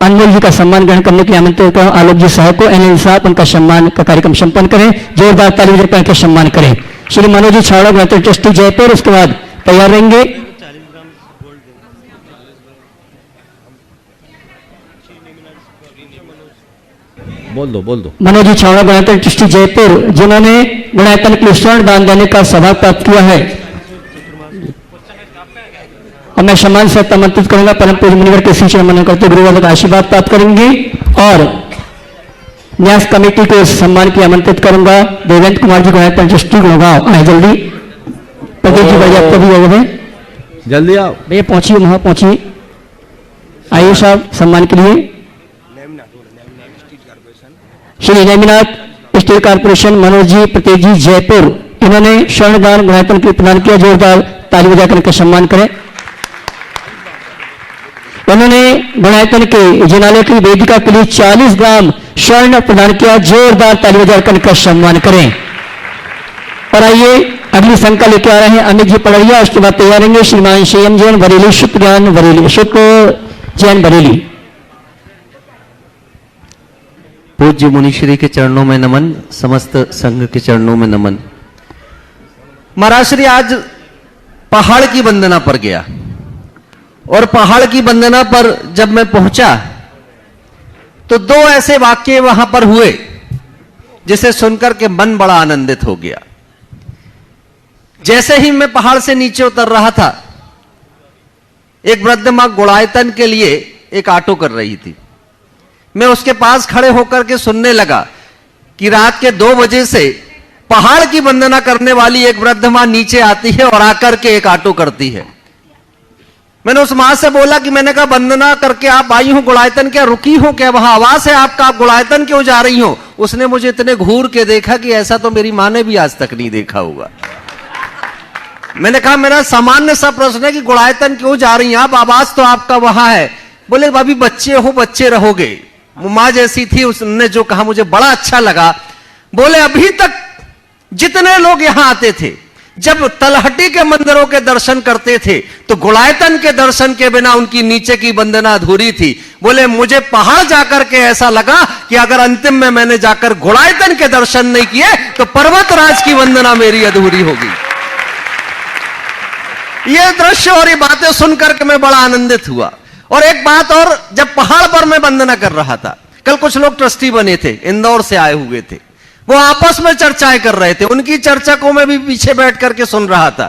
अनमोल जी का सम्मान ग्रहण करने के लिए आमंत्रित करूं आलोक जी सहाय को। एनएल साहब उनका सम्मान का कार्यक्रम संपन्न करें, जोरदार ताली बजाकर के सम्मान करें। श्री मनोज जी छाबड़ा, गुणायतन ट्रस्टी जयपुर। उसके बाद तैयार रहेंगे बोल दो। मनोज जी छावड़ा, गुणायतन ट्रस्टी जयपुर, जिन्होंने गुणायतन के लिए स्वर्ण दान देने का सौभाग्य प्राप्त किया है। और मैं सम्मान से आमंत्रित करूंगा परम पूज्य मुनिवर के शिष्य मनन करते गुरुवार का आशीर्वाद प्राप्त करेंगे। और न्यास कमेटी को इस सम्मान की आमंत्रित करूंगा देवेंद्र कुमार जी, गुणायतन ट्रस्टी गुड़गांव। आए जल्दी, प्रदीप जी बजाते भी आए, जल्दी आओ भैया, पहुंचिए, वहां पहुंचिए। आइए साहब सम्मान के लिए। श्री नेमिनाथ स्टील कारपोरेशन मनोज जी प्रतीक जी जयपुर, इन्होंने स्वर्णदान गुणायतन के लिए प्रदान किया। जोरदार ताली बजाकर इनका सम्मान करें। उन्होंने गुणायतन के जिनालय की वेदिका के लिए 40 ग्राम स्वर्ण प्रदान किया। जोरदार ताली बजाकर इनका सम्मान करें। और आइए अगली शंका लेके आ रहे हैं अमित जी पड़रिया। उसके बाद तैयार रहेंगे श्रीमान शेम जैन बरेली, शुक्र ज्ञान बरेली, शुक्र जैन बरेली। पूज्य मुनिश्री के चरणों में नमन, समस्त संघ के चरणों में नमन। महाराज श्री आज पहाड़ की वंदना पर गया और पहाड़ की वंदना पर जब मैं पहुंचा तो 2 ऐसे वाक्य वहां पर हुए जिसे सुनकर के मन बड़ा आनंदित हो गया। जैसे ही मैं पहाड़ से नीचे उतर रहा था, एक वृद्ध मां गुणायतन के लिए एक ऑटो कर रही थी। मैं उसके पास खड़े होकर के सुनने लगा कि रात के 2 बजे से पहाड़ की वंदना करने वाली एक वृद्ध मां नीचे आती है और आकर के एक ऑटो करती है। मैंने उस मां से बोला कि मैंने कहा वंदना करके आप आई हो गुणायतन, क्या रुकी हो, क्या वहां आवास है आपका, आप गुणायतन क्यों जा रही हो? उसने मुझे इतने घूर के देखा कि ऐसा तो मेरी मां ने भी आज तक नहीं देखा होगा। मैंने कहा मेरा सामान्य सा प्रश्न है कि गुणायतन क्यों जा रही हैं आप, आवास तो आपका वहां है। बोले अभी बच्चे हो, बच्चे रहोगे। वो मां जैसी थी, उसने जो कहा मुझे बड़ा अच्छा लगा। बोले अभी तक जितने लोग यहां आते थे, जब तलहटी के मंदिरों के दर्शन करते थे तो गुणायतन के दर्शन के बिना उनकी नीचे की वंदना अधूरी थी। बोले मुझे पहाड़ जाकर के ऐसा लगा कि अगर अंतिम में मैंने जाकर गुणायतन के दर्शन नहीं किए तो पर्वतराज की वंदना मेरी अधूरी होगी। ये दृश्य और ये बातें सुनकर के मैं बड़ा आनंदित हुआ। और एक बात और, जब पहाड़ पर मैं वंदना कर रहा था, कल कुछ लोग ट्रस्टी बने थे, इंदौर से आए हुए थे, वो आपस में चर्चाएं कर रहे थे। उनकी चर्चा को मैं भी पीछे बैठ करके सुन रहा था।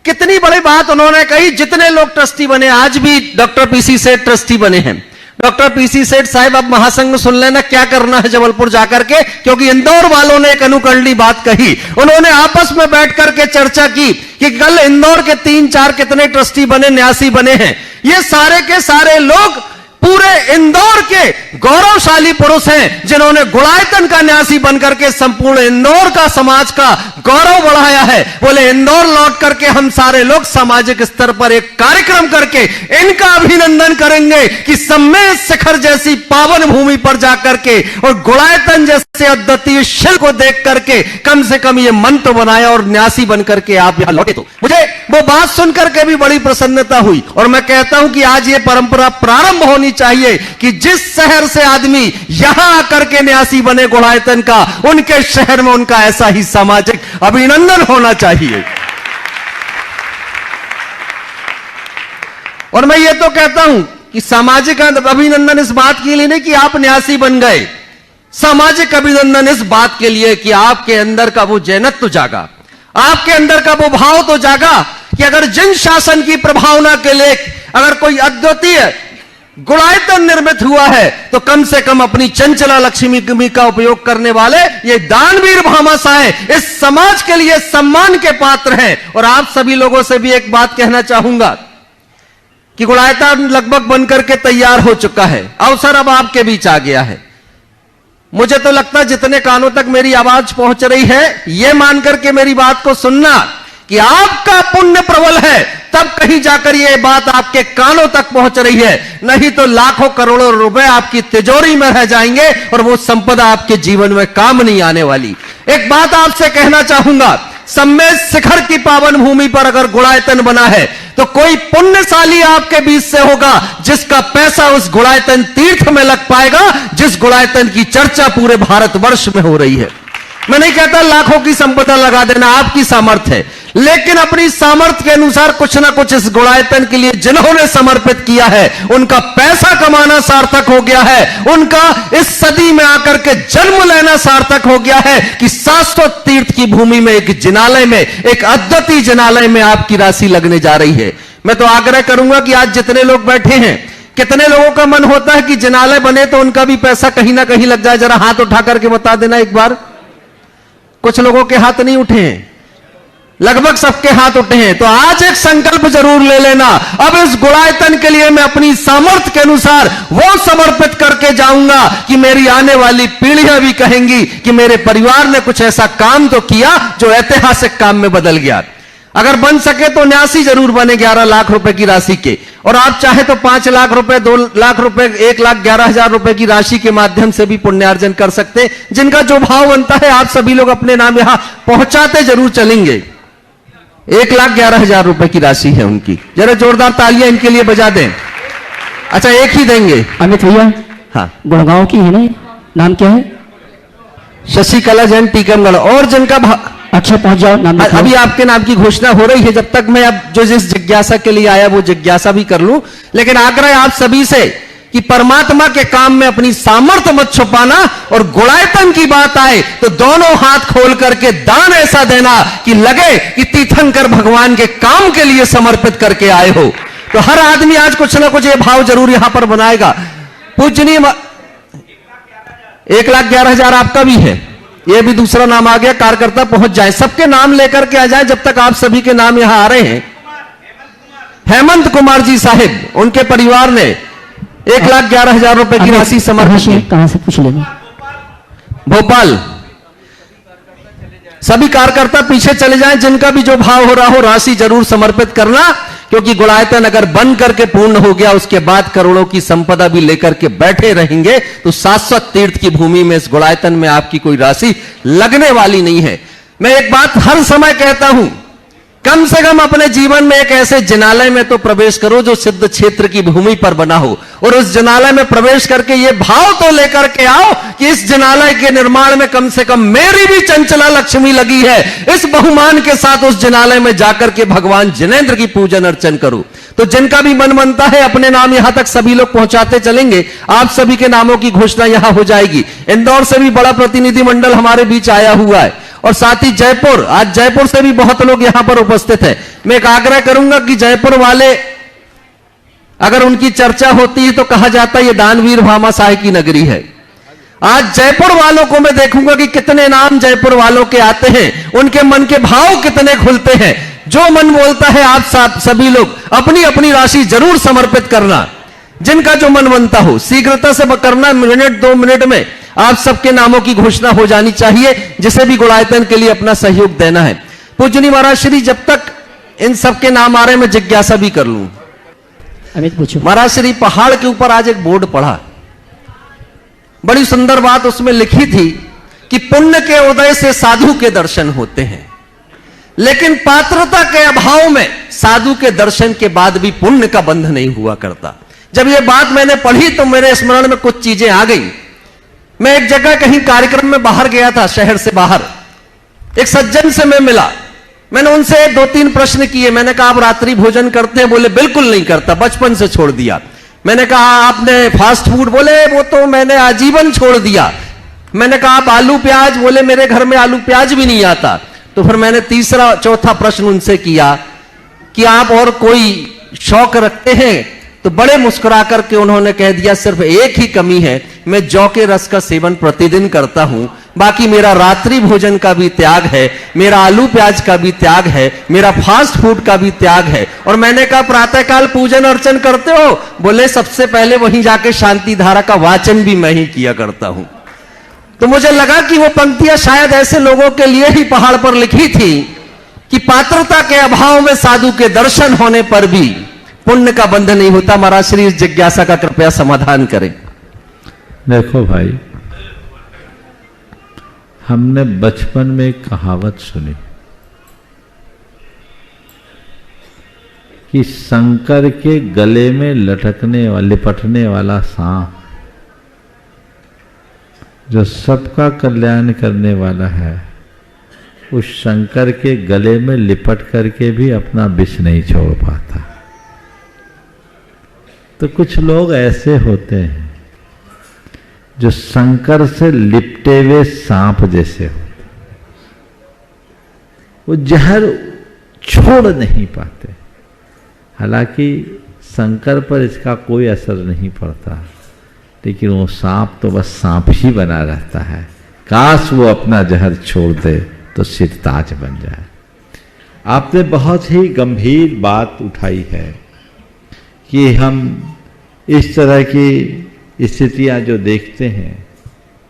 कितनी बड़ी बात उन्होंने कही। जितने लोग ट्रस्टी बने, आज भी डॉक्टर पीसी से ट्रस्टी बने हैं, डॉक्टर पीसी सेठ साहब, अब महासंघ में सुन लेना क्या करना है जबलपुर जाकर के, क्योंकि इंदौर वालों ने एक अनुकरणीय बात कही। उन्होंने आपस में बैठ करके चर्चा की कि कल इंदौर के 3-4 कितने ट्रस्टी बने, न्यासी बने हैं। ये सारे के सारे लोग पूरे इंदौर के गौरवशाली पुरुष हैं जिन्होंने गुणायतन का न्यासी बनकर के संपूर्ण इंदौर का समाज का गौरव बढ़ाया है। बोले इंदौर लौट करके हम सारे लोग सामाजिक स्तर पर एक कार्यक्रम करके इनका अभिनंदन करेंगे कि सम्मेद शिखर जैसी पावन भूमि पर जाकर के और गुणायतन जैसे अद्वितीय शिल्प को देख करके कम से कम ये मन तो बनाया और न्यासी बनकर के आप यहां लौटे। तो मुझे वो बात सुनकर के भी बड़ी प्रसन्नता हुई और मैं कहता हूं कि आज ये परंपरा प्रारंभ होनी चाहिए कि जिस शहर से आदमी यहां आकर के न्यासी बने गुणायतन का, उनके शहर में उनका ऐसा ही सामाजिक अभिनंदन होना चाहिए। और मैं ये तो कहता हूं कि सामाजिक अभिनंदन इस बात के लिए नहीं कि आप न्यासी बन गए, सामाजिक अभिनंदन इस बात के लिए कि आपके अंदर का वो जैनत्व जागा, आपके अंदर का वो भाव तो जागा कि अगर जिन शासन की प्रभावना के लिए अगर कोई अद्वितीय गुणायतन निर्मित हुआ है तो कम से कम अपनी चंचला लक्ष्मी का उपयोग करने वाले ये दानवीर भामाशाह इस समाज के लिए सम्मान के पात्र हैं। और आप सभी लोगों से भी एक बात कहना चाहूंगा कि गुणायतन लगभग बनकर के तैयार हो चुका है, अवसर अब आपके बीच आ गया है। मुझे तो लगता है जितने कानों तक मेरी आवाज पहुंच रही है, यह मानकर के मेरी बात को सुनना कि आपका पुण्य प्रबल है, तब कहीं जाकर यह बात आपके कानों तक पहुंच रही है, नहीं तो लाखों करोड़ों रुपए आपकी तिजोरी में रह जाएंगे और वो संपदा आपके जीवन में काम नहीं आने वाली। एक बात आपसे कहना चाहूंगा, सम्मेद शिखर की पावन भूमि पर अगर गुणायतन बना है तो कोई पुण्यशाली आपके बीच से होगा जिसका पैसा उस गुणायतन तीर्थ में लग पाएगा, जिस गुणायतन की चर्चा पूरे भारतवर्ष में हो रही है। मैं नहीं कहता लाखों की संपदा लगा देना, आपकी सामर्थ्य है, लेकिन अपनी सामर्थ्य के अनुसार कुछ ना कुछ इस गुणायतन के लिए जिन्होंने समर्पित किया है उनका पैसा कमाना सार्थक हो गया है, उनका इस सदी में आकर के जन्म लेना सार्थक हो गया है कि शाश्वत तीर्थ की भूमि में एक जिनालय में, एक अद्वितीय जिनालय में आपकी राशि लगने जा रही है। मैं तो आग्रह करूंगा कि आज जितने लोग बैठे हैं, कितने लोगों का मन होता है कि जिनालय बने तो उनका भी पैसा कहीं ना कहीं लग जाए? जरा हाथ उठा करके बता देना एक बार। कुछ लोगों के हाथ नहीं उठे हैं, लगभग सबके हाथ उठे हैं। तो आज एक संकल्प जरूर ले लेना, अब इस गुणायतन के लिए मैं अपनी सामर्थ्य के अनुसार वो समर्पित करके जाऊंगा कि मेरी आने वाली पीढ़ियां भी कहेंगी कि मेरे परिवार ने कुछ ऐसा काम तो किया जो ऐतिहासिक काम में बदल गया। अगर बन सके तो न्यासी जरूर बने 11 लाख रुपए की राशि के, और आप चाहे तो 5 लाख रुपए, 2 लाख रुपए, 1,11,000 रुपए की राशि के माध्यम से भी पुण्यार्जन कर सकते। जिनका जो भाव बनता है आप सभी लोग अपने नाम यहां पहुंचाते जरूर चलेंगे। 1,11,000 रुपए की राशि है उनकी, जरा जोरदार तालियां इनके लिए बजा दें। अच्छा, एक ही देंगे अमित भैया। हाँ, गुड़गांव की है ना, नाम क्या है? शशिकला जैन, टीकमगढ़। और जिनका अच्छा, पहुंच जाओ, नाम लिखाओ। अभी आपके नाम की घोषणा हो रही है, जब तक मैं अब जो जिस जिज्ञासा के लिए आया वो जिज्ञासा भी कर लूं। लेकिन आग्रह आप सभी से कि परमात्मा के काम में अपनी सामर्थ्य मत छुपाना, और गुणायतन की बात आए तो दोनों हाथ खोल करके दान ऐसा देना कि लगे कि तीर्थंकर भगवान के काम के लिए समर्पित करके आए हो। तो हर आदमी आज कुछ ना कुछ ये भाव जरूर यहां पर बनाएगा। पूजनीय 1,11,000 आपका भी है, ये भी दूसरा नाम आ गया। कार्यकर्ता पहुंच जाए, सबके नाम लेकर के आ जाए। जब तक आप सभी के नाम यहां आ रहे हैं, हेमंत कुमार जी साहिब, उनके परिवार ने 1,11,000 रुपए की राशि समर्पित। कहां से पूछ लेना? भोपाल। सभी कार्यकर्ता पीछे चले जाएं, जिनका भी जो भाव हो रहा हो राशि जरूर समर्पित करना, क्योंकि गुणायतन अगर बन करके पूर्ण हो गया उसके बाद करोड़ों की संपदा भी लेकर के बैठे रहेंगे तो शाश्वत तीर्थ की भूमि में इस गुणायतन में आपकी कोई राशि लगने वाली नहीं है। मैं एक बात हर समय कहता हूं, कम से कम अपने जीवन में एक ऐसे जिनालय में तो प्रवेश करो जो सिद्ध क्षेत्र की भूमि पर बना हो, और उस जिनालय में प्रवेश करके ये भाव तो लेकर के आओ कि इस जिनालय के निर्माण में कम से कम मेरी भी चंचला लक्ष्मी लगी है। इस बहुमान के साथ उस जिनालय में जाकर के भगवान जिनेंद्र की पूजन अर्चन करो। तो जिनका भी मन बनता है अपने नाम यहां तक सभी लोग पहुंचाते चलेंगे। आप सभी के नामों की घोषणा यहां हो जाएगी। इंदौर से भी बड़ा प्रतिनिधि मंडल हमारे बीच आया हुआ है, और साथ ही जयपुर, आज जयपुर से भी बहुत लोग यहां पर उपस्थित हैं। मैं एक आग्रह करूंगा कि जयपुर वाले अगर उनकी चर्चा होती है तो कहा जाता है ये दानवीर भामाशाह की नगरी है। आज जयपुर वालों को मैं देखूंगा कि कितने नाम जयपुर वालों के आते हैं, उनके मन के भाव कितने खुलते हैं। जो मन बोलता है आप सभी लोग अपनी अपनी राशि जरूर समर्पित करना, जिनका जो मन बनता हो शीघ्रता से करना। मिनट 2 मिनट में आप सबके नामों की घोषणा हो जानी चाहिए, जिसे भी गुणायतन के लिए अपना सहयोग देना है। पूजनी महाराज श्री, जब तक इन सबके नाम आ रहे मैं जिज्ञासा भी कर लूं। अमित पूछो। महाराज श्री, पहाड़ के ऊपर आज एक बोर्ड पढ़ा, बड़ी सुंदर बात उसमें लिखी थी कि पुण्य के उदय से साधु के दर्शन होते हैं, लेकिन पात्रता के अभाव में साधु के दर्शन के बाद भी पुण्य का बंध नहीं हुआ करता। जब ये बात मैंने पढ़ी तो मेरे स्मरण में कुछ चीजें आ गई। मैं एक जगह कहीं कार्यक्रम में बाहर गया था, शहर से बाहर, एक सज्जन से मैं मिला। मैंने उनसे 2-3 प्रश्न किए। मैंने कहा आप रात्रि भोजन करते हैं? बोले बिल्कुल नहीं करता, बचपन से छोड़ दिया। मैंने कहा आपने फास्ट फूड? बोले वो तो मैंने आजीवन छोड़ दिया। मैंने कहा आप आलू प्याज? बोले मेरे घर में आलू प्याज भी नहीं आता। तो फिर मैंने तीसरा चौथा प्रश्न उनसे किया कि आप और कोई शौक रखते हैं? तो बड़े मुस्कुरा करके उन्होंने कह दिया सिर्फ एक ही कमी है, मैं जौ के रस का सेवन प्रतिदिन करता हूं, बाकी मेरा रात्रि भोजन का भी त्याग है, मेरा आलू प्याज का भी त्याग है, मेरा फास्ट फूड का भी त्याग है। और मैंने कहा प्रातःकाल पूजन अर्चन करते हो? बोले सबसे पहले वहीं जाके शांति धारा का वाचन भी मैं ही किया करता हूं। तो मुझे लगा कि वो पंक्तियां शायद ऐसे लोगों के लिए ही पहाड़ पर लिखी थी कि पात्रता के अभाव में साधु के दर्शन होने पर भी पुण्य का बंध नहीं होता। महाराज श्री इस जिज्ञासा का कृपया समाधान करें। देखो भाई, हमने बचपन में एक कहावत सुनी कि शंकर के गले में लिपटने वाला सांप जो सबका कल्याण करने वाला है, उस शंकर के गले में लिपट करके भी अपना विष नहीं छोड़ पाता। तो कुछ लोग ऐसे होते हैं जो शंकर से लिपटे हुए सांप जैसे होते, वो जहर छोड़ नहीं पाते। हालांकि शंकर पर इसका कोई असर नहीं पड़ता, लेकिन वो सांप तो बस सांप ही बना रहता है। काश वो अपना जहर छोड़ दे तो सिरताज बन जाए। आपने बहुत ही गंभीर बात उठाई है कि हम इस तरह की स्थितियां जो देखते हैं,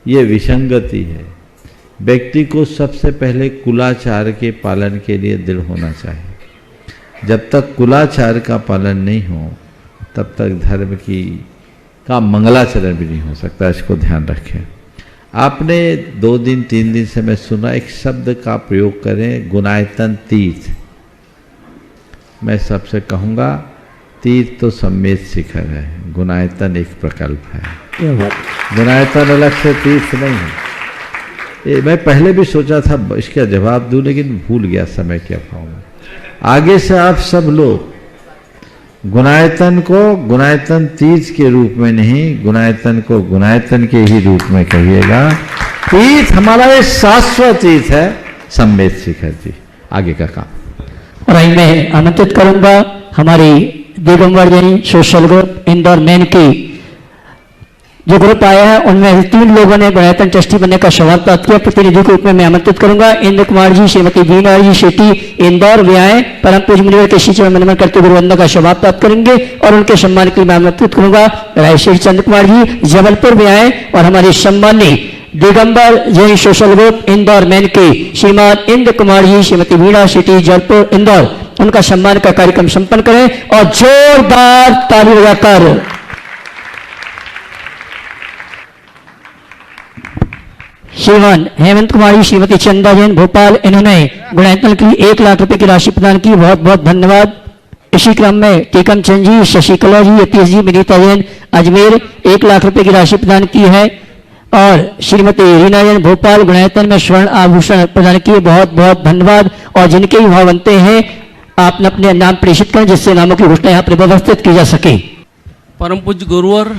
ये विसंगति है। व्यक्ति को सबसे पहले कुलाचार के पालन के लिए दृढ़ होना चाहिए। जब तक कुलाचार का पालन नहीं हो तब तक धर्म का मंगलाचरण भी नहीं हो सकता, इसको ध्यान रखें। आपने 2 दिन 3 दिन से मैं सुना एक शब्द का प्रयोग करें, गुणायतन तीर्थ। मैं सबसे कहूँगा तीर्थ तो सम्मेद शिखर है, गुणायतन एक प्रकल्प है। गुणायतन अलग से तीर्थ नहीं है। मैं पहले भी सोचा था इसका जवाब दूं, लेकिन भूल गया समय के अभाव में। आगे से आप सब लोग गुणायतन को गुणायतन तीर्थ के रूप में नहीं, गुणायतन को गुणायतन के ही रूप में कहिएगा। तीर्थ हमारा एक शाश्वत तीर्थ है, सम्मेद शिखर जी। आगे का काम। और मैं आमंत्रित करूंगा हमारी Digambar Jain social group Indore main की जो ग्रुप आया है, उनमें 3 लोगों ने गुणायतन ट्रस्टी बनने का सौभाग्य प्राप्त किया। प्रतिनिधि के रूप में मैं आमंत्रित करूंगा इंद्र कुमार जी, श्रीमती वीणा जी शेट्टी, इंदौर वे आए। परम पूज्य मुनिवर के श्री चरण नमन करते गुरुवंदना का सौभाग्य प्राप्त करेंगे और उनके सम्मान के लिए मैं आमंत्रित करूंगा रायश्री चंद्र कुमार जी, जबलपुर वे आए और हमारे सम्मानीय Digambar Jain social group Indore main के श्रीमान इंद्र कुमार जी, श्रीमती वीणा शेट्टी, जबलपुर इंदौर, उनका सम्मान का कार्यक्रम संपन्न करें और जोरदार ताली बजाकर श्रीमान हेमंत कुमार जी, श्रीमती चंदा जैन भोपाल, इन्होंने गुणायतन के लिए 1 लाख रुपए की राशि प्रदान की। बहुत बहुत धन्यवाद। इसी क्रम में टेकम चंद जी, शशिकला जी, यतीश जी, विनीता जैन अजमेर 1 लाख रुपए की राशि प्रदान की है और श्रीमती रीना जैन भोपाल गुणायतन में स्वर्ण आभूषण प्रदान किए। बहुत बहुत धन्यवाद। और जिनके भी भाव बनते हैं आपने अपने नाम प्रेषित करें, जिससे नामों की घोषणा यहाँ पर व्यवस्थित की जा सके। परम पूज्य गुरुवर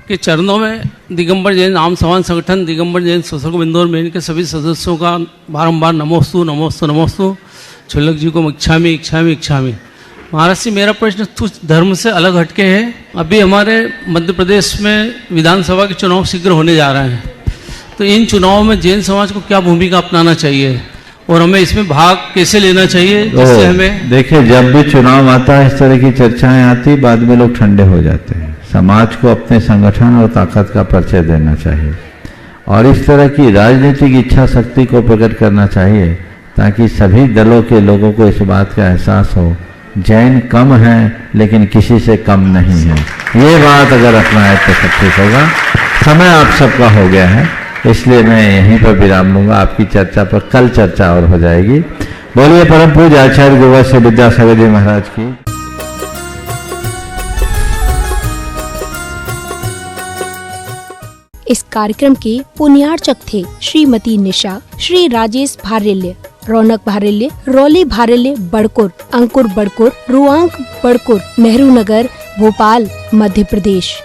के चरणों में दिगंबर जैन नाम समान संगठन दिगंबर जैन सोशल ग्रुप इंदौर में इनके सभी सदस्यों का बारंबार नमोस्तु नमोस्तु नमोस्तु। छुल्लक जी को इच्छामी इच्छामी इच्छामी। महाराज जी मेरा प्रश्न कुछ धर्म से अलग हटके है। अभी हमारे मध्य प्रदेश में विधानसभा के चुनाव शीघ्र होने जा रहे हैं, तो इन चुनावों में जैन समाज को क्या भूमिका अपनाना चाहिए और हमें इसमें भाग कैसे लेना चाहिए, जिससे हमें। देखिए, जब भी चुनाव आता है इस तरह की चर्चाएं आती, बाद में लोग ठंडे हो जाते हैं। समाज को अपने संगठन और ताकत का परिचय देना चाहिए और इस तरह की राजनीतिक इच्छा शक्ति को प्रकट करना चाहिए ताकि सभी दलों के लोगों को इस बात का एहसास हो, जैन कम हैं लेकिन किसी से कम नहीं है। ये बात अगर अपनाए तो सब ठीक होगा। समय आप सबका हो गया है, इसलिए मैं यहीं पर विराम लूंगा। आपकी चर्चा पर कल चर्चा और हो जाएगी। बोलिए परम पूज्य आचार्य गुरुवर श्री विद्यासागर जी महाराज की। इस कार्यक्रम के पुण्यार्चक थे श्रीमती निशा, श्री राजेश भारेल्य, रौनक भारेल्य, रौली भारेल्य बड़कुर, अंकुर बड़कुर, रुआंक बड़कुर, नेहरू नगर, भोपाल, मध्य प्रदेश।